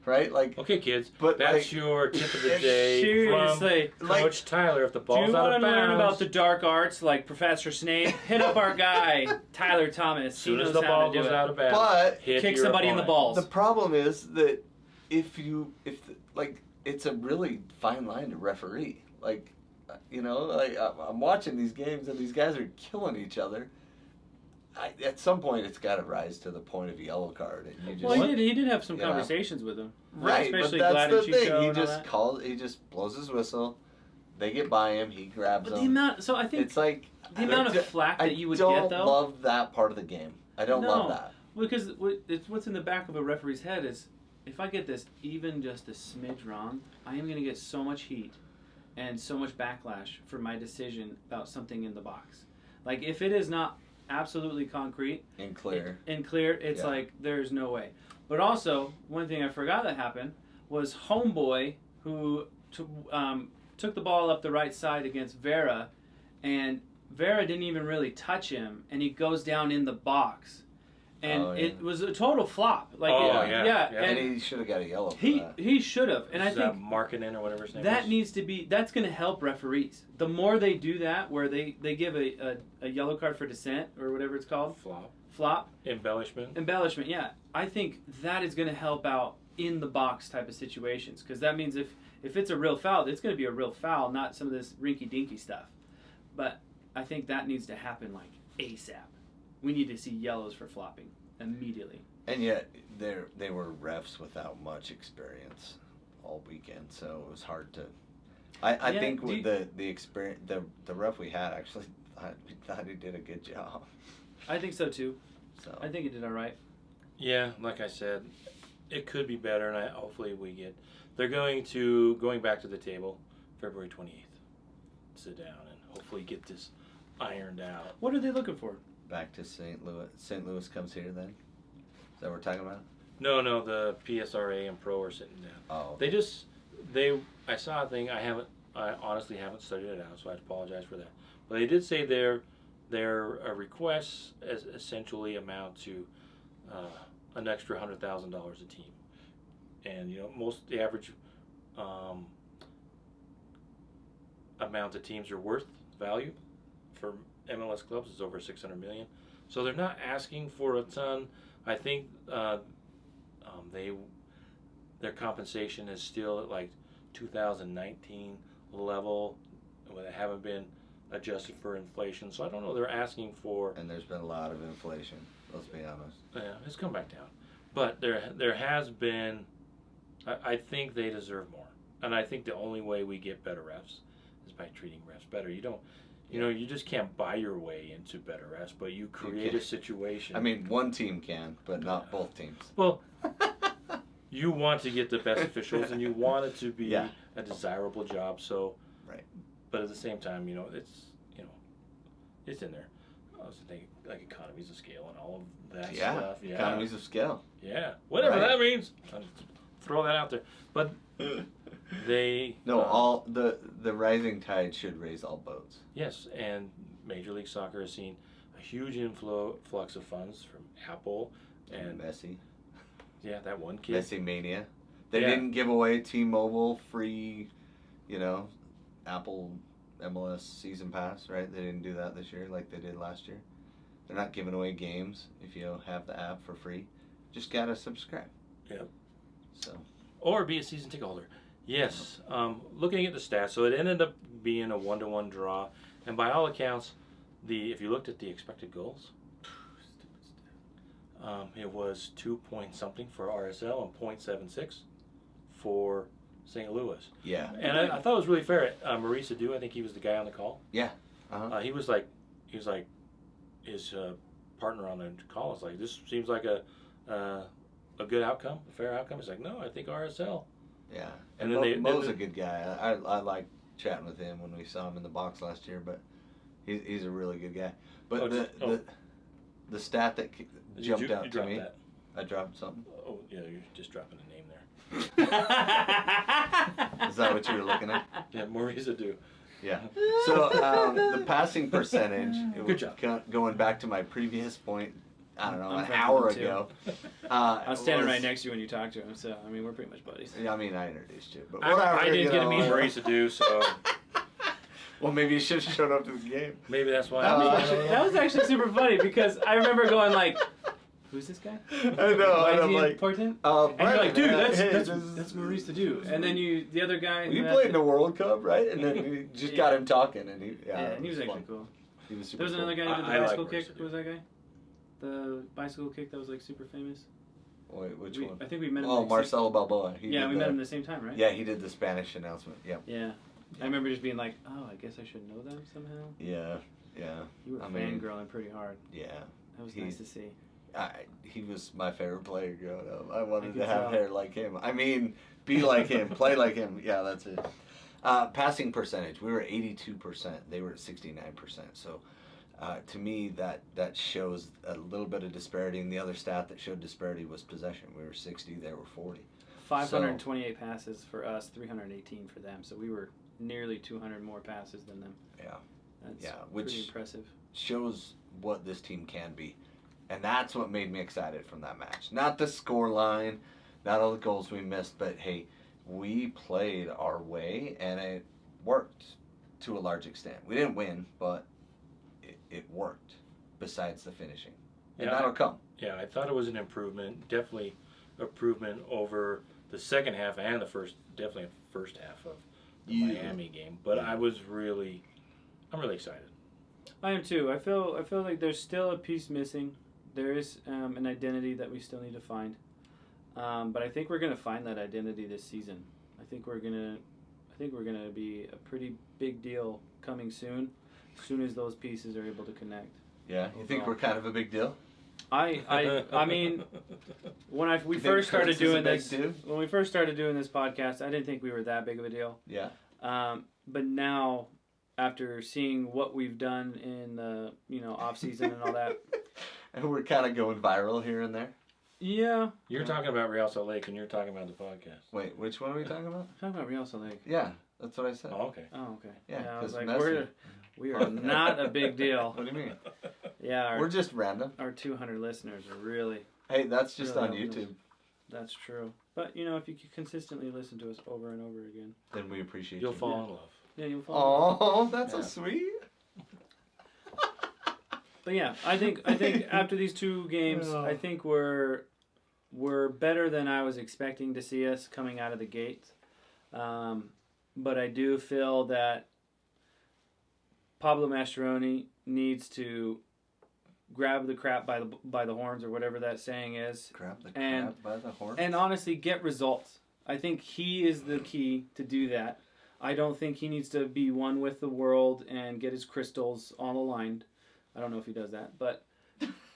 Right, like okay, kids. But that's your tip of the day seriously, from Coach Tyler. If the ball's out of bounds, do you want to learn about the dark arts like Professor Snape? Hit up our guy Tyler Thomas. As soon as the ball goes out of bounds, but kick somebody in the balls. The problem is that it's a really fine line to referee. I'm watching these games and these guys are killing each other. At some point, it's got to rise to the point of a yellow card, and you just. Well, he did have some conversations with him, right? Especially but that's the thing. He just blows his whistle. They get by him. He grabs them. The amount. So I think it's like the amount of flack that you would get, though. I don't love that part of the game. I don't love that. Because what's in the back of a referee's head is, if I get this even just a smidge wrong, I am going to get so much heat and so much backlash for my decision about something in the box. Like if it is not absolutely concrete and clear, it's like there's no way. But also, one thing I forgot that happened was Homeboy, who took the ball up the right side against Vera, and Vera didn't even really touch him, and he goes down in the box. And it was a total flop. Like, and he should have got a yellow for that. He should have. And I think Markinen or whatever his name that is. needs to be. That's going to help referees. The more they do that, where they give a yellow card for dissent or whatever it's called. Flop. Embellishment. Yeah, I think that is going to help out in the box type of situations, because that means if it's a real foul, it's going to be a real foul, not some of this rinky dinky stuff. But I think that needs to happen like ASAP. We need to see yellows for flopping immediately. And yet, they were refs without much experience all weekend, so it was hard to. I think with the experience, the ref we had actually thought he did a good job. I think so too. So I think he did all right. Yeah, like I said, it could be better, and hopefully we get. They're going back to the table February 28th. Sit down and hopefully get this ironed out. What are they looking for? Back to St. Louis. St. Louis comes here then? Is that what we're talking about? No, the PSRA and Pro are sitting down. Oh. I saw a thing. I honestly haven't studied it out, so I apologize for that. But they did say their requests essentially amount to an extra $100,000 a team, and the average amount of teams are worth value for MLS clubs is over $600 million. So they're not asking for a ton. I think their compensation is still at like 2019 level, where they haven't been adjusted for inflation. So I don't know. They're asking for. And there's been a lot of inflation. Let's be honest. Yeah, it's come back down, but there has been. I think they deserve more, and I think the only way we get better refs is by treating refs better. You don't. You just can't buy your way into better refs, but you create a situation. I mean, one team can, but not both teams. Well, you want to get the best officials, and you want it to be a desirable job. So, right. But at the same time, it's in there. I was thinking like economies of scale and all of that stuff. Yeah, economies of scale. Yeah, whatever that means. I'll just throw that out there. But they all the rising tide should raise all boats. Yes, and Major League Soccer has seen a huge influx of funds from Apple and Messi. Yeah, that one kid. Messi mania. They didn't give away T-Mobile free, Apple MLS season pass, right? They didn't do that this year like they did last year. They're not giving away games if you have the app for free. Just gotta subscribe. Yep. So. Or be a season ticket holder. Yes. Looking at the stats, so it ended up being a 1-1 draw, and by all accounts, if you looked at the expected goals, it was 2 point something for RSL and 0.76 for St. Louis. Yeah. And I thought it was really fair. Maurice Adu, I think he was the guy on the call. Yeah. Uh-huh. He was like his partner on the call was like, this seems like a good outcome, a fair outcome. He's like, no, I think RSL. Yeah. And then Mo's a good guy. I like chatting with him when we saw him in the box last year, but he's a really good guy. But the stat that jumped out to me. That. I dropped something. Oh yeah, you're just dropping a name there. Is that what you were looking at? Yeah, Maurice Adu. Yeah. So the passing percentage. Good job. Going back to my previous point, I don't know, an hour ago. I was standing right next to you when you talked to him, so I mean we're pretty much buddies. Yeah, I mean I introduced you, but whatever. I didn't get to meet Maurice Adu, so. Well, maybe you should have showed up to the game. Maybe that's why. That was actually super funny because I remember going like, "Who's this guy? I know. Why is he like, important?" and you're like, "Dude, Brennan, that's Maurice Adu." And then the other guy. He played in the World Cup, right? And then you just got him talking, and he and he was actually cool. He was super There was cool. another guy who did the bicycle kick. Maurice Who was that guy? The bicycle kick that was like super famous. Wait, which one? I think we met him. Oh, Marcelo Balboa. We met him at the same time, right? Yeah, he did the Spanish announcement. Yep. Yeah. I remember just being like, oh, I guess I should know them somehow. Yeah. You were fangirling pretty hard. Yeah. That was nice to see. He was my favorite player growing up. I wanted to tell. have hair like him. I mean, be like him, play like him. Yeah, that's it. Passing percentage, we were 82%. They were at 69%. So to me, that shows a little bit of disparity. And the other stat that showed disparity was possession. We were 60, they were 40. 528 passes for us, 318 for them. So we were nearly 200 more passes than them. Yeah. That's pretty impressive. Shows what this team can be. And that's what made me excited from that match. Not the score line, not all the goals we missed, but hey, we played our way and it worked to a large extent. We didn't win, but it worked besides the finishing. And that'll come. Yeah, I thought it was an improvement. Definitely improvement over the second half and definitely the first half of the Miami game. But I'm really excited. I am too. I feel like there's still a piece missing. There is an identity that we still need to find. But I think we're going to find that identity this season. I think we're going to be a pretty big deal coming soon. As soon as those pieces are able to connect. Yeah, you think we're kind of a big deal? I mean, when we first started doing this podcast, I didn't think we were that big of a deal. Yeah. But now, after seeing what we've done in the off season and all that, and we're kind of going viral here and there. Yeah. You're talking about Real Salt Lake, and you're talking about the podcast. Wait, which one are we talking about? I'm talking about Real Salt Lake. Yeah, that's what I said. Oh, okay. Oh, okay. Yeah, I was like, Messi. We are not a big deal. What do you mean? Yeah, We're just random. our 200 listeners are really. Hey, that's just Really on helped us. YouTube. That's true. But you know, if you could consistently listen to us over and over again, Then we appreciate You'll you. fall in love. yeah, you'll fall. Oh, that's Yeah. so sweet. But yeah, I think after these 2 games, Yeah. I think we're better than I was expecting to see us coming out of the gate. But I do feel that Pablo Mascheroni needs to grab the crap by the horns, or whatever that saying is, Grab the And- crab by the horn. and honestly get results. I think he is the key to do that. I don't think he needs to be one with the world and get his crystals all aligned. I don't know if he does that, but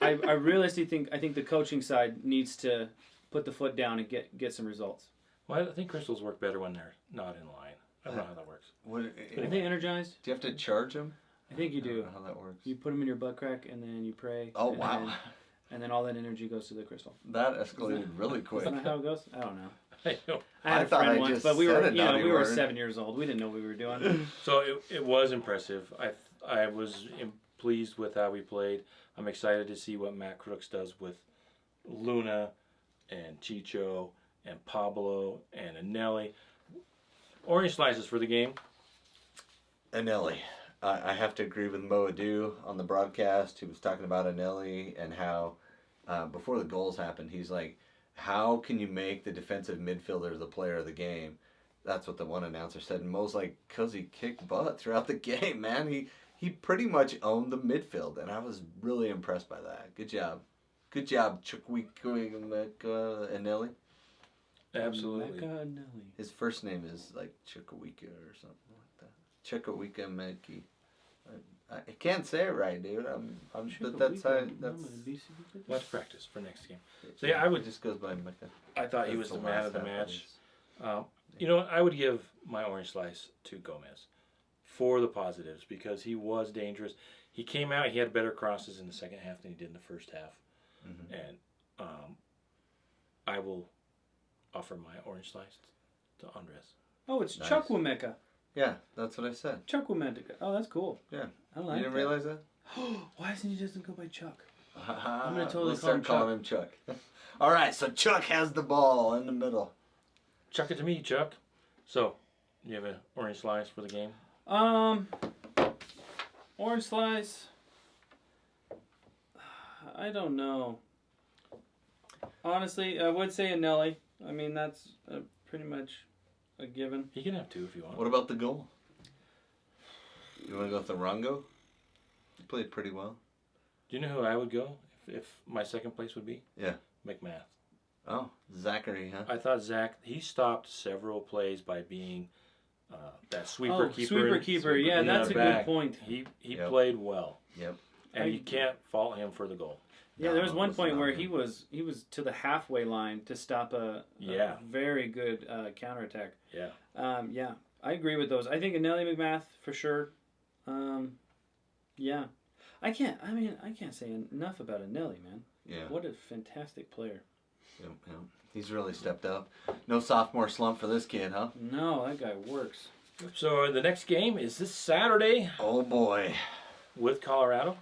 I really think the coaching side needs to put the foot down and get some results. Well, I think crystals work better when they're not in line. I don't know how that works. What, Are they energized? do you have to charge him? I think you I don't do. know how that works. You put them in your butt crack and then you pray. Oh, and wow. then- and then all that energy goes to the crystal. That escalated really quick. Isn't that how it goes? I don't know. I know. I had I a thought friend I once, just but we said were a naughty we were word. 7 years old. We didn't know what we were doing. So it was impressive. I was pleased with how we played. I'm excited to see what Matt Crooks does with Luna and Chicho and Pablo and Anelli. Orange slices for the game. Anelli. I have to agree with Mo Adu on the broadcast. He was talking about Anelli and how before the goals happened, he's like, how can you make the defensive midfielder the player of the game? That's what the one announcer said. And Mo's like, because he kicked butt throughout the game, man. He pretty much owned the midfield, and I was really impressed by that. Good job. Good job, Anelli. Absolutely. Macanelli. His first name is like Chukwuka or something like that. Chukwuka Meki. I can't say it right, dude. But that's how. That's. Let's practice for next game. So yeah, I would. It just goes by Mecca. I thought he That's was the man last of the half match. his- You know what? I would give my orange slice to Gomez for the positives because he was dangerous. He came out. He had better crosses in the second half than he did in the first half, Mhm. and I will offer my orange slice to Andres. Oh, it's Nice. Chukwumeka. Yeah, that's what I said. Chukwumeka. Oh, that's cool. Yeah. I like You didn't that. realize that? Why doesn't he doesn't go by Chuck? I'm gonna totally Let's call him start calling him Chuck. All right, so Chuck has the ball in the middle. Chuck it to me, Chuck. So, you have an orange slice for the game? Orange slice. I don't know. Honestly, I would say Anelli. I mean, that's pretty much a given. You can have two if you want. What about the goal? You want to go with the Rongo? He played pretty well. Do you know who I would go if my second place would be? Yeah. McMath. Oh, Zachary, huh? I thought Zach, he stopped several plays by being that sweeper keeper. Sweeper keeper. Yeah, in that's the a back. good point. He Yep. played well. Yep. And you can't fault him for the goal. Yeah, there was No, one it was point not where him. he was to the halfway line to stop a very good counterattack. Yeah. Yeah, I agree with those. I think Anelli McMath for sure. Yeah, I can't say enough about Anelli, man. Yeah. What a fantastic player. Yep, yep. He's really stepped up. No sophomore slump for this kid, huh? No, that guy works. So the next game is this Saturday Oh boy. with Colorado.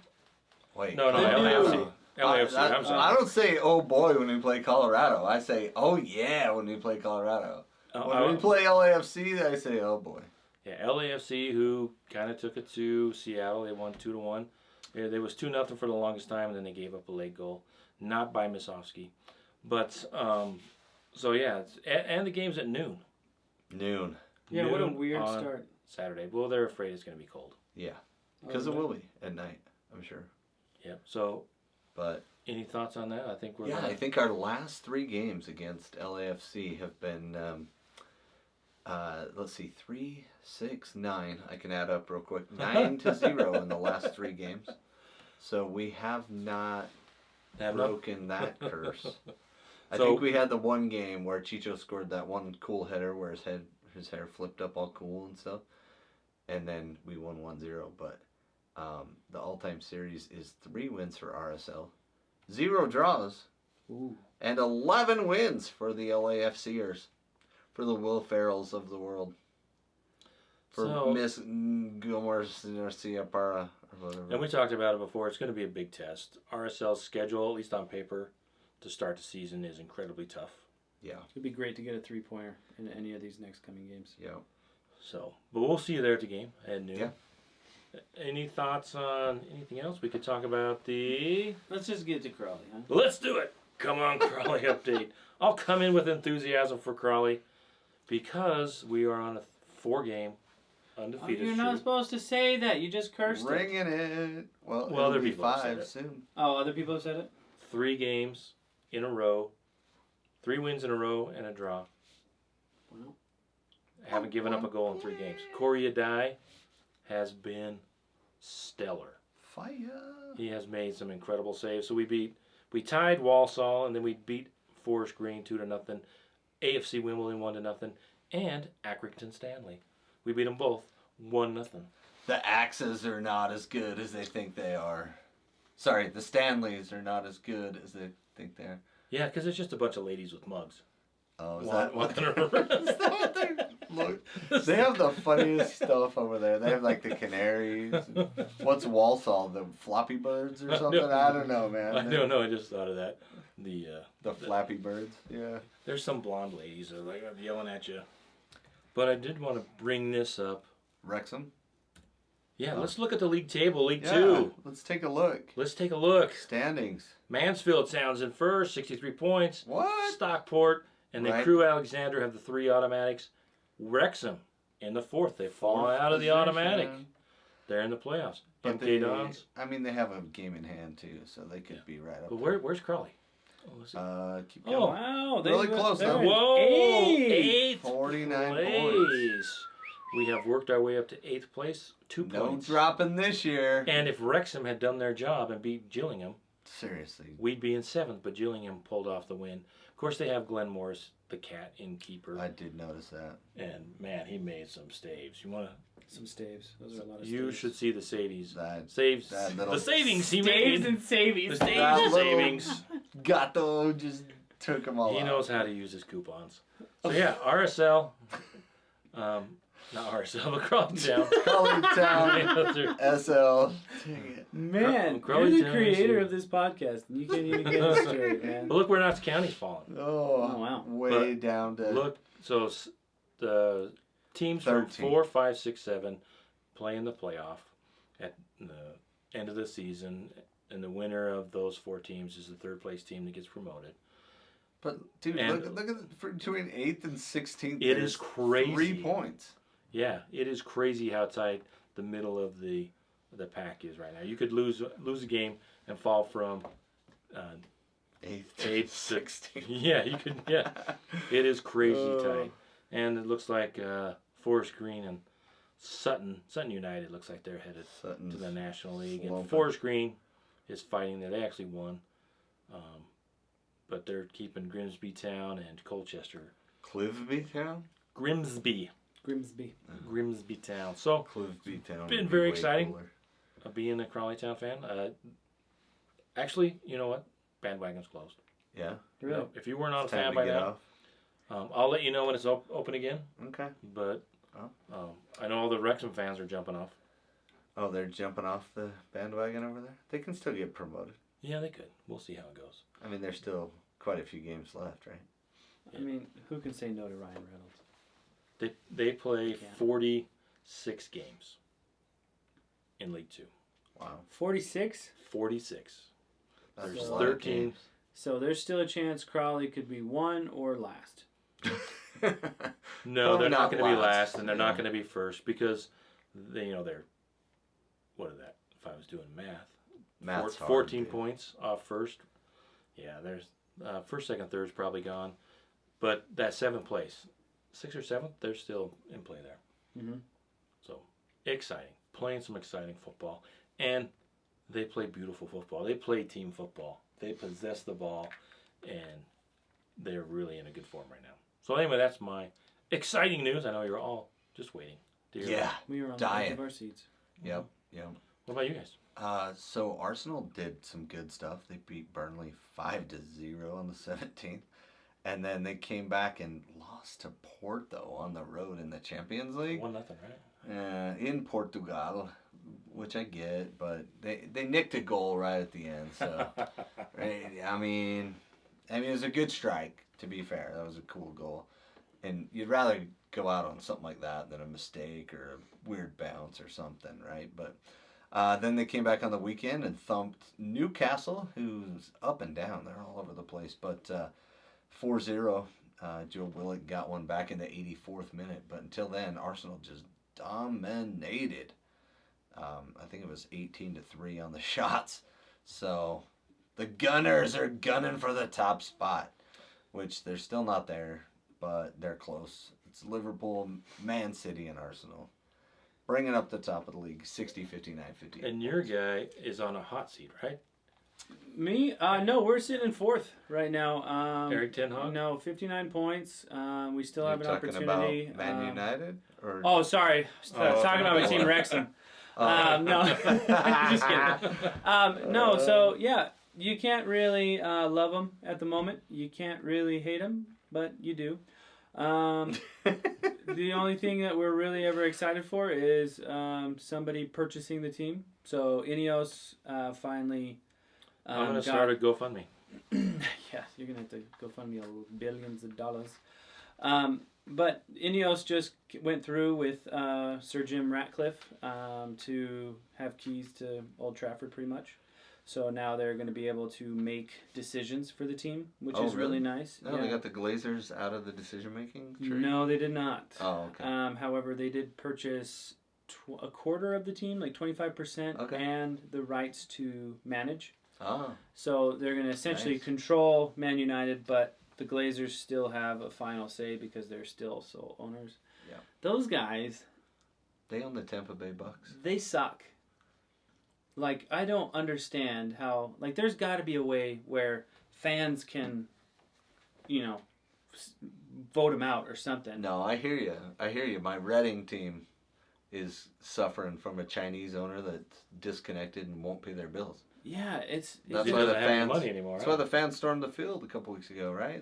Wait. No, Colorado. LAFC. I'm I sorry. don't say oh boy when we play Colorado. I say oh yeah when we play Colorado. When we play LAFC, I say oh boy. Yeah, LAFC, who kind of took it to Seattle. They won 2-1. There was 2-0 for the longest time, and then they gave up a late goal, not by Misovsky. But so yeah, and the game's at noon. Noon. Yeah, what a Noon weird on start. Saturday. Well, they're afraid it's going to be cold. Yeah. Because it will be at night, I'm sure. Yep. So, But any thoughts on that? I think we're. yeah, gonna... I think our last 3 games against LAFC have been, let's see, 3, 6, 9. I can add up real quick. 9-0 in the last 3 games. So we have not broken that curse. I think we had the one game where Chicho scored that one cool header where his hair flipped up all cool and stuff. And then we won 1-0. But the all-time series is 3 wins for RSL, 0 draws, Ooh. and 11 wins for the LAFCers, for the Will Ferrells of the world. So- Miss Garcia Parra or whatever. And we talked about it before. It's going to be a big test. RSL's schedule, at least on paper, to start the season is incredibly tough. Yeah. It'd be great to get a 3-pointer in any of these next coming games. Yeah. So, but we'll see you there at the game at noon. Yeah. Any thoughts on anything else? We could talk about the... Let's just get to Crawley, huh? Let's do it! Come on, Crawley update. I'll come in with enthusiasm for Crawley because we are on a 4-game undefeated You're not streak. supposed to say that. You just cursed it. Ringing it. Well, Well, it'll there be people have said 5 it. soon. Oh, other people have said it? 3 games in a row. 3 wins in a row and a draw. Wow. Haven't given up a goal in 3 games. Corey Adai has been stellar. Fire. He has made some incredible saves. So we tied Walsall, and then we beat Forest Green 2-0, AFC Wimbledon 1-0, and Accrington Stanley. We beat them both 1-0. The Axes are not as good as they think they are. Sorry, the Stanleys are not as good as they think they are. Yeah, because it's just a bunch of ladies with mugs. Oh, is One- that one what in a they're, row. is that what they're look? They have the funniest stuff over there. They have like the canaries. What's Walsall? The floppy birds or something? I don't know, man. I don't know. I just thought of that. The flappy birds. Yeah. There's some blonde ladies that are like yelling at you. But I did want to bring this up. Wrexham. Yeah, Oh. let's look at the league table, League Yeah. 2. Let's take a look. Let's take a look. Standings. Mansfield sounds in first, 63 points. What? Stockport and then Right. Crewe Alexander have the 3 automatics. Wrexham in the 4th. They've fallen Fourth out of the position. automatic. They're in the playoffs. But MK Dons. I mean, they have a game in hand too, so they could be right up. But there. where's Crawley? Oh, let's see. Keep going. Oh. Wow. Really close, they're though. in Whoa! 8th. 49 place. We have worked our way up to 8th place. 2 No points. dropping this year. And if Wrexham had done their job and beat Gillingham, Seriously. we'd be in 7th, but Gillingham pulled off the win. Of course, they have Glenn Morris, the cat innkeeper. I did notice that. And, man, he made some staves. You want to... Some staves. Those are a lot of You staves. should see the saves. That Saves. that little The savings he Staves made. and savies. The staves That and little- savings. Gato just took them all He out. knows how to use his coupons. So, yeah, RSL. Not RSL, but Crawley Town. Crawley Town, Those are- SL. Dang it. Man, Crawley you're the Town, creator see. of this podcast, and you can't even get it straight, man. But look where Notts County's fallen. Oh, wow. Way down to. Look, so the teams from 13. 4, 5, 6, 7 play in the playoff at the end of the season, and the winner of those 4 teams is the 3rd place team that gets promoted. But, dude, And- look at between 8th and 16th. It there's is crazy. 3 points. Yeah, it is crazy how tight the middle of the pack is right now. You could lose a game and fall from 8th 8th to 16th. Yeah, you could. Yeah, it is crazy Oh. tight, and it looks like Forest Green and Sutton United looks like they're headed Sutton's to the National League, and slumping. Forest Green is fighting there. They actually won, but they're keeping Grimsby Town and Colchester. Cliveby Town? Grimsby. Grimsby Town. So Cliveby Town. Been would be very way exciting. cooler. being a Crawley Town fan, actually, you know what? Bandwagon's closed. Yeah. Really? No, if you weren't on a It's time fan to by get now, off. I'll let you know when it's open again. Okay. But Oh. I know all the Wrexham fans are jumping off. Oh, they're jumping off the bandwagon over there? They can still get promoted. Yeah, they could. We'll see how it goes. I mean, there's still quite a few games left, right? I mean, who can say no to Ryan Reynolds? They play Yeah. 46 games in League 2. Wow. 46? 46. That's There's a lot of 13. games. So there's still a chance Crawley could be 1 or last. No, Probably they're not not going to be last, last, and they're not yeah. going to be first because they're what is that? If I was doing math, Math's hard, 14 dude. points off first. Yeah, there's first, second, third's probably gone, but that 7th place, 6th or 7th, they're still in play there. Mm-hmm. So exciting, playing some exciting football, and they play beautiful football. They play team football. They possess the ball, and they're really in a good form right now. So anyway, that's my exciting news. I know you're all just waiting to hear. Yeah. We were on the Dying. edge of our seats. Yep. What about you guys? So Arsenal did some good stuff. They beat Burnley 5-0 on the 17th. And then they came back and lost to Porto on the road in the Champions League. 1-0, right? in Portugal, which I get, but they nicked a goal right at the end. So, right, I mean, it was a good strike. To be fair, that was a cool goal, and you'd rather go out on something like that than a mistake or a weird bounce or something, right? But then they came back on the weekend and thumped Newcastle, who's up and down. They're all over the place, but 4-0. Joe Willock got one back in the 84th minute, but until then, Arsenal just dominated. I think it was 18-3 on the shots. So the Gunners are gunning for the top spot, which they're still not there, but they're close. It's Liverpool, Man City, and Arsenal. Bringing up the top of the league, 60, 59, 58. And your guy is on a hot seat, right? Me? No, we're sitting in fourth right now. Eric Ten Hag? No, 59 points. We still have an You're talking opportunity. about Man United? Or... Oh, sorry. Talking about my team, Wrexham. No. Just kidding. No, so, yeah, you can't really love them at the moment. You can't really hate them, but you do. The only thing that we're really ever excited for is somebody purchasing the team. So Ineos finally... I'm going to start a GoFundMe. Yeah, you're going to have to GoFundMe billions of dollars. But Ineos just went through with Sir Jim Ratcliffe to have keys to Old Trafford pretty much. So now they're going to be able to make decisions for the team, which is really nice. No, they got the Glazers out of the decision-making tree? No, they did not. Oh, okay. However, they did purchase a quarter of the team, like 25%, and the rights to manage. Oh. So they're going to essentially control Man United, but the Glazers still have a final say because they're still sole owners. Yeah. Those guys... They own the Tampa Bay Bucks. They suck. Like, I don't understand how... Like, there's got to be a way where fans can, vote them out or something. No, I hear you. My Reading team is suffering from a Chinese owner that's disconnected and won't pay their bills. Yeah, that's why the fans. Money anymore, that's why the fans stormed the field a couple weeks ago, right?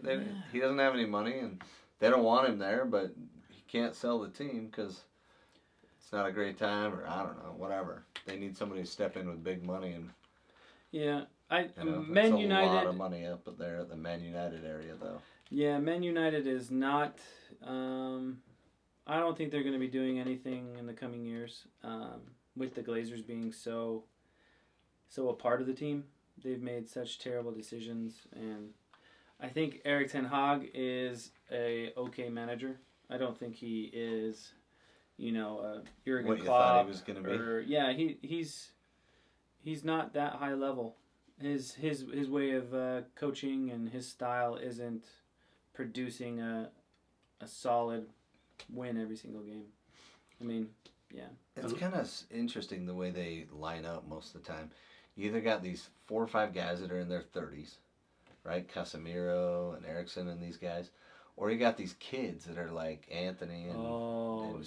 He doesn't have any money, and they don't want him there, but he can't sell the team because it's not a great time, or I don't know, whatever. They need somebody to step in with big money, and Man United. A lot of money up there at the Man United area, though. Yeah, Man United is not. I don't think they're going to be doing anything in the coming years. With the Glazers being so a part of the team, they've made such terrible decisions, and I think Eric Ten Hag is a okay manager. I don't think he is, Jurgen what you Klopp thought he was going to be. Yeah, he's not that high level. His way of coaching and his style isn't producing a solid win every single game. I mean, yeah. It's kind of interesting the way they line up most of the time. You either got these 4 or 5 guys that are in their 30s, right? Casemiro and Eriksen and these guys. Or you got these kids that are like Anthony and... No.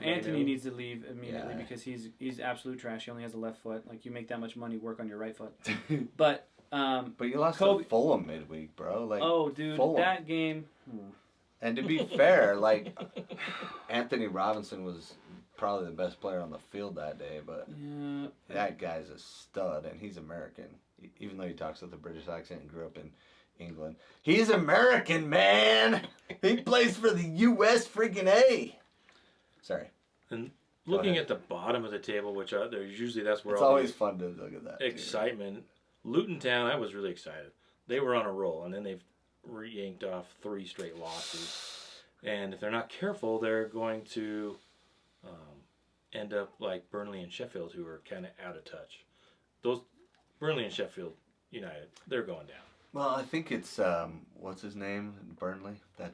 Anthony needs to leave immediately because he's absolute trash. He only has a left foot. Like, you make that much money, work on your right foot. But you lost to Fulham midweek, bro. Like, dude, Fulham. That game... And to be fair, like, Anthony Robinson was probably the best player on the field that day, but that guy's a stud, and he's American. Even though he talks with a British accent and grew up in England. He's American, man! He plays for the U.S. freaking A! Sorry. And looking at the bottom of the table, which there's usually that's where it's all always fun to look at that. Excitement. Too. Luton Town, I was really excited. They were on a roll, and then they've yanked off 3 straight losses. And if they're not careful, they're going to end up like Burnley and Sheffield, who are kind of out of touch. Those Burnley and Sheffield United, they're going down. Well, I think it's, what's his name in Burnley? That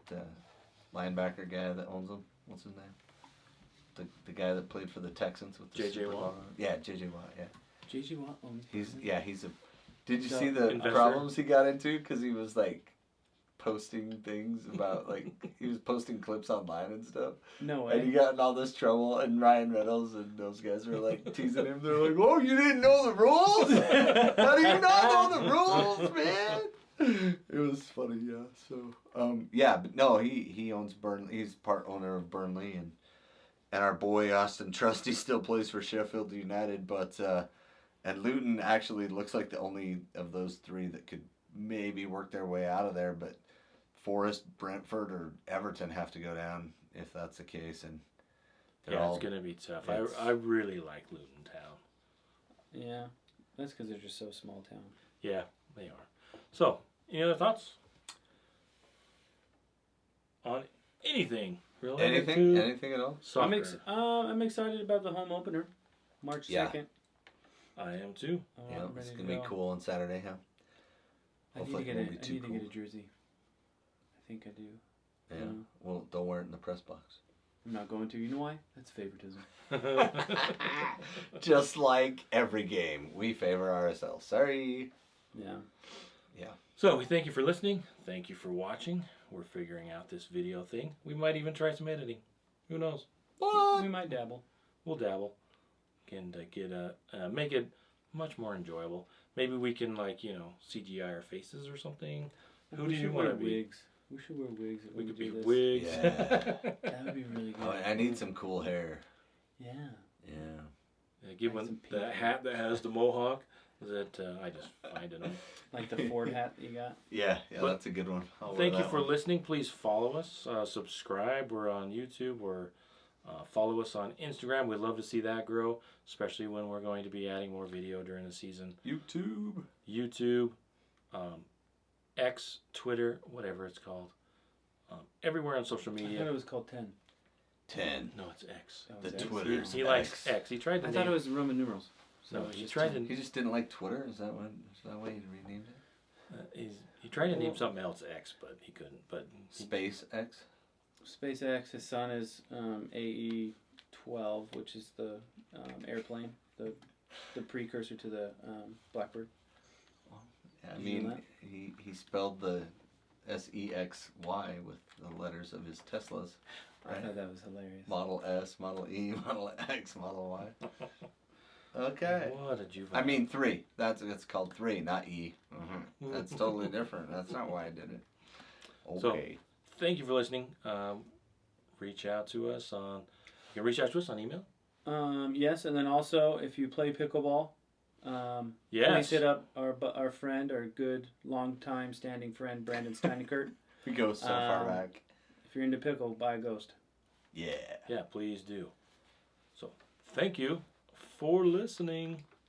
linebacker guy that owns them. What's his name? The guy that played for the Texans with the J.J. Watt. Yeah, J.J. Watt, yeah. J.J. Watt owns he's a... Did you see the investor? problems he got into? Because he was, like, posting things about, like, he was posting clips online and stuff. No way. And he got in all this trouble, and Ryan Reynolds and those guys were, like, teasing him. They're like, oh, you didn't know the rules? How do you not know the rules, man? It was funny, yeah. So, but no, he owns Burnley. He's part owner of Burnley, and and our boy Austin Trusty still plays for Sheffield United, but and Luton actually looks like the only of those three that could maybe work their way out of there, but Forest, Brentford, or Everton have to go down if that's the case, and it's going to be tough. I really like Luton Town. Yeah, that's because they're just so small town. Yeah, they are. So, any other thoughts on anything related to anything at all? soccer? I'm excited about the home opener, March 2nd. I am too. Yeah, it's gonna be cool on Saturday, huh? I need to get a jersey. I think I do. Yeah. Well, don't wear it in the press box. I'm not going to. You know why? That's favoritism. Just like every game, we favor RSL. Sorry. Yeah. Yeah. So we thank you for listening. Thank you for watching. We're figuring out this video thing. We might even try some editing. Who knows? What? We might dabble. We'll dabble. And make it much more enjoyable. Maybe we can CGI our faces or something. Who do you want to be? Wigs. We should wear wigs. We could be wigs. Yeah. That would be really good. Oh, I need some cool hair. Yeah. Yeah. Give one the hat that has the mohawk that I just find it on. Like the Ford hat that you got? Yeah, that's a good one. Thank you for listening. Please follow us. Subscribe. We're on YouTube. Follow us on Instagram. We'd love to see that grow, especially when we're going to be adding more video during the season. YouTube, X, Twitter, whatever it's called. Everywhere on social media. I thought it was called 10. 10. No, it's X. The Twitter. He likes X. He tried to I thought it was Roman numerals. No, he tried to. He just didn't like Twitter. Is that why he renamed it? He tried to name something else X, but he couldn't. But SpaceX. SpaceX. His son is AE-12, which is the airplane, the precursor to the Blackbird. Yeah, I mean, he spelled the SEXY with the letters of his Teslas. Right? I thought that was hilarious. Model S, Model E, Model X, Model Y. Okay. What did you? I mean 3. It's called 3, not E. Mm-hmm. That's totally different. That's not why I did it. Okay. So, thank you for listening. Reach out to us on. You can reach out to us on email. Yes, and then also if you play pickleball, please hit up our friend, our good long-time standing friend Brandon Steinekert. We go so far back. If you're into pickle, buy a Ghost. Yeah. Yeah, please do. So, thank you for listening.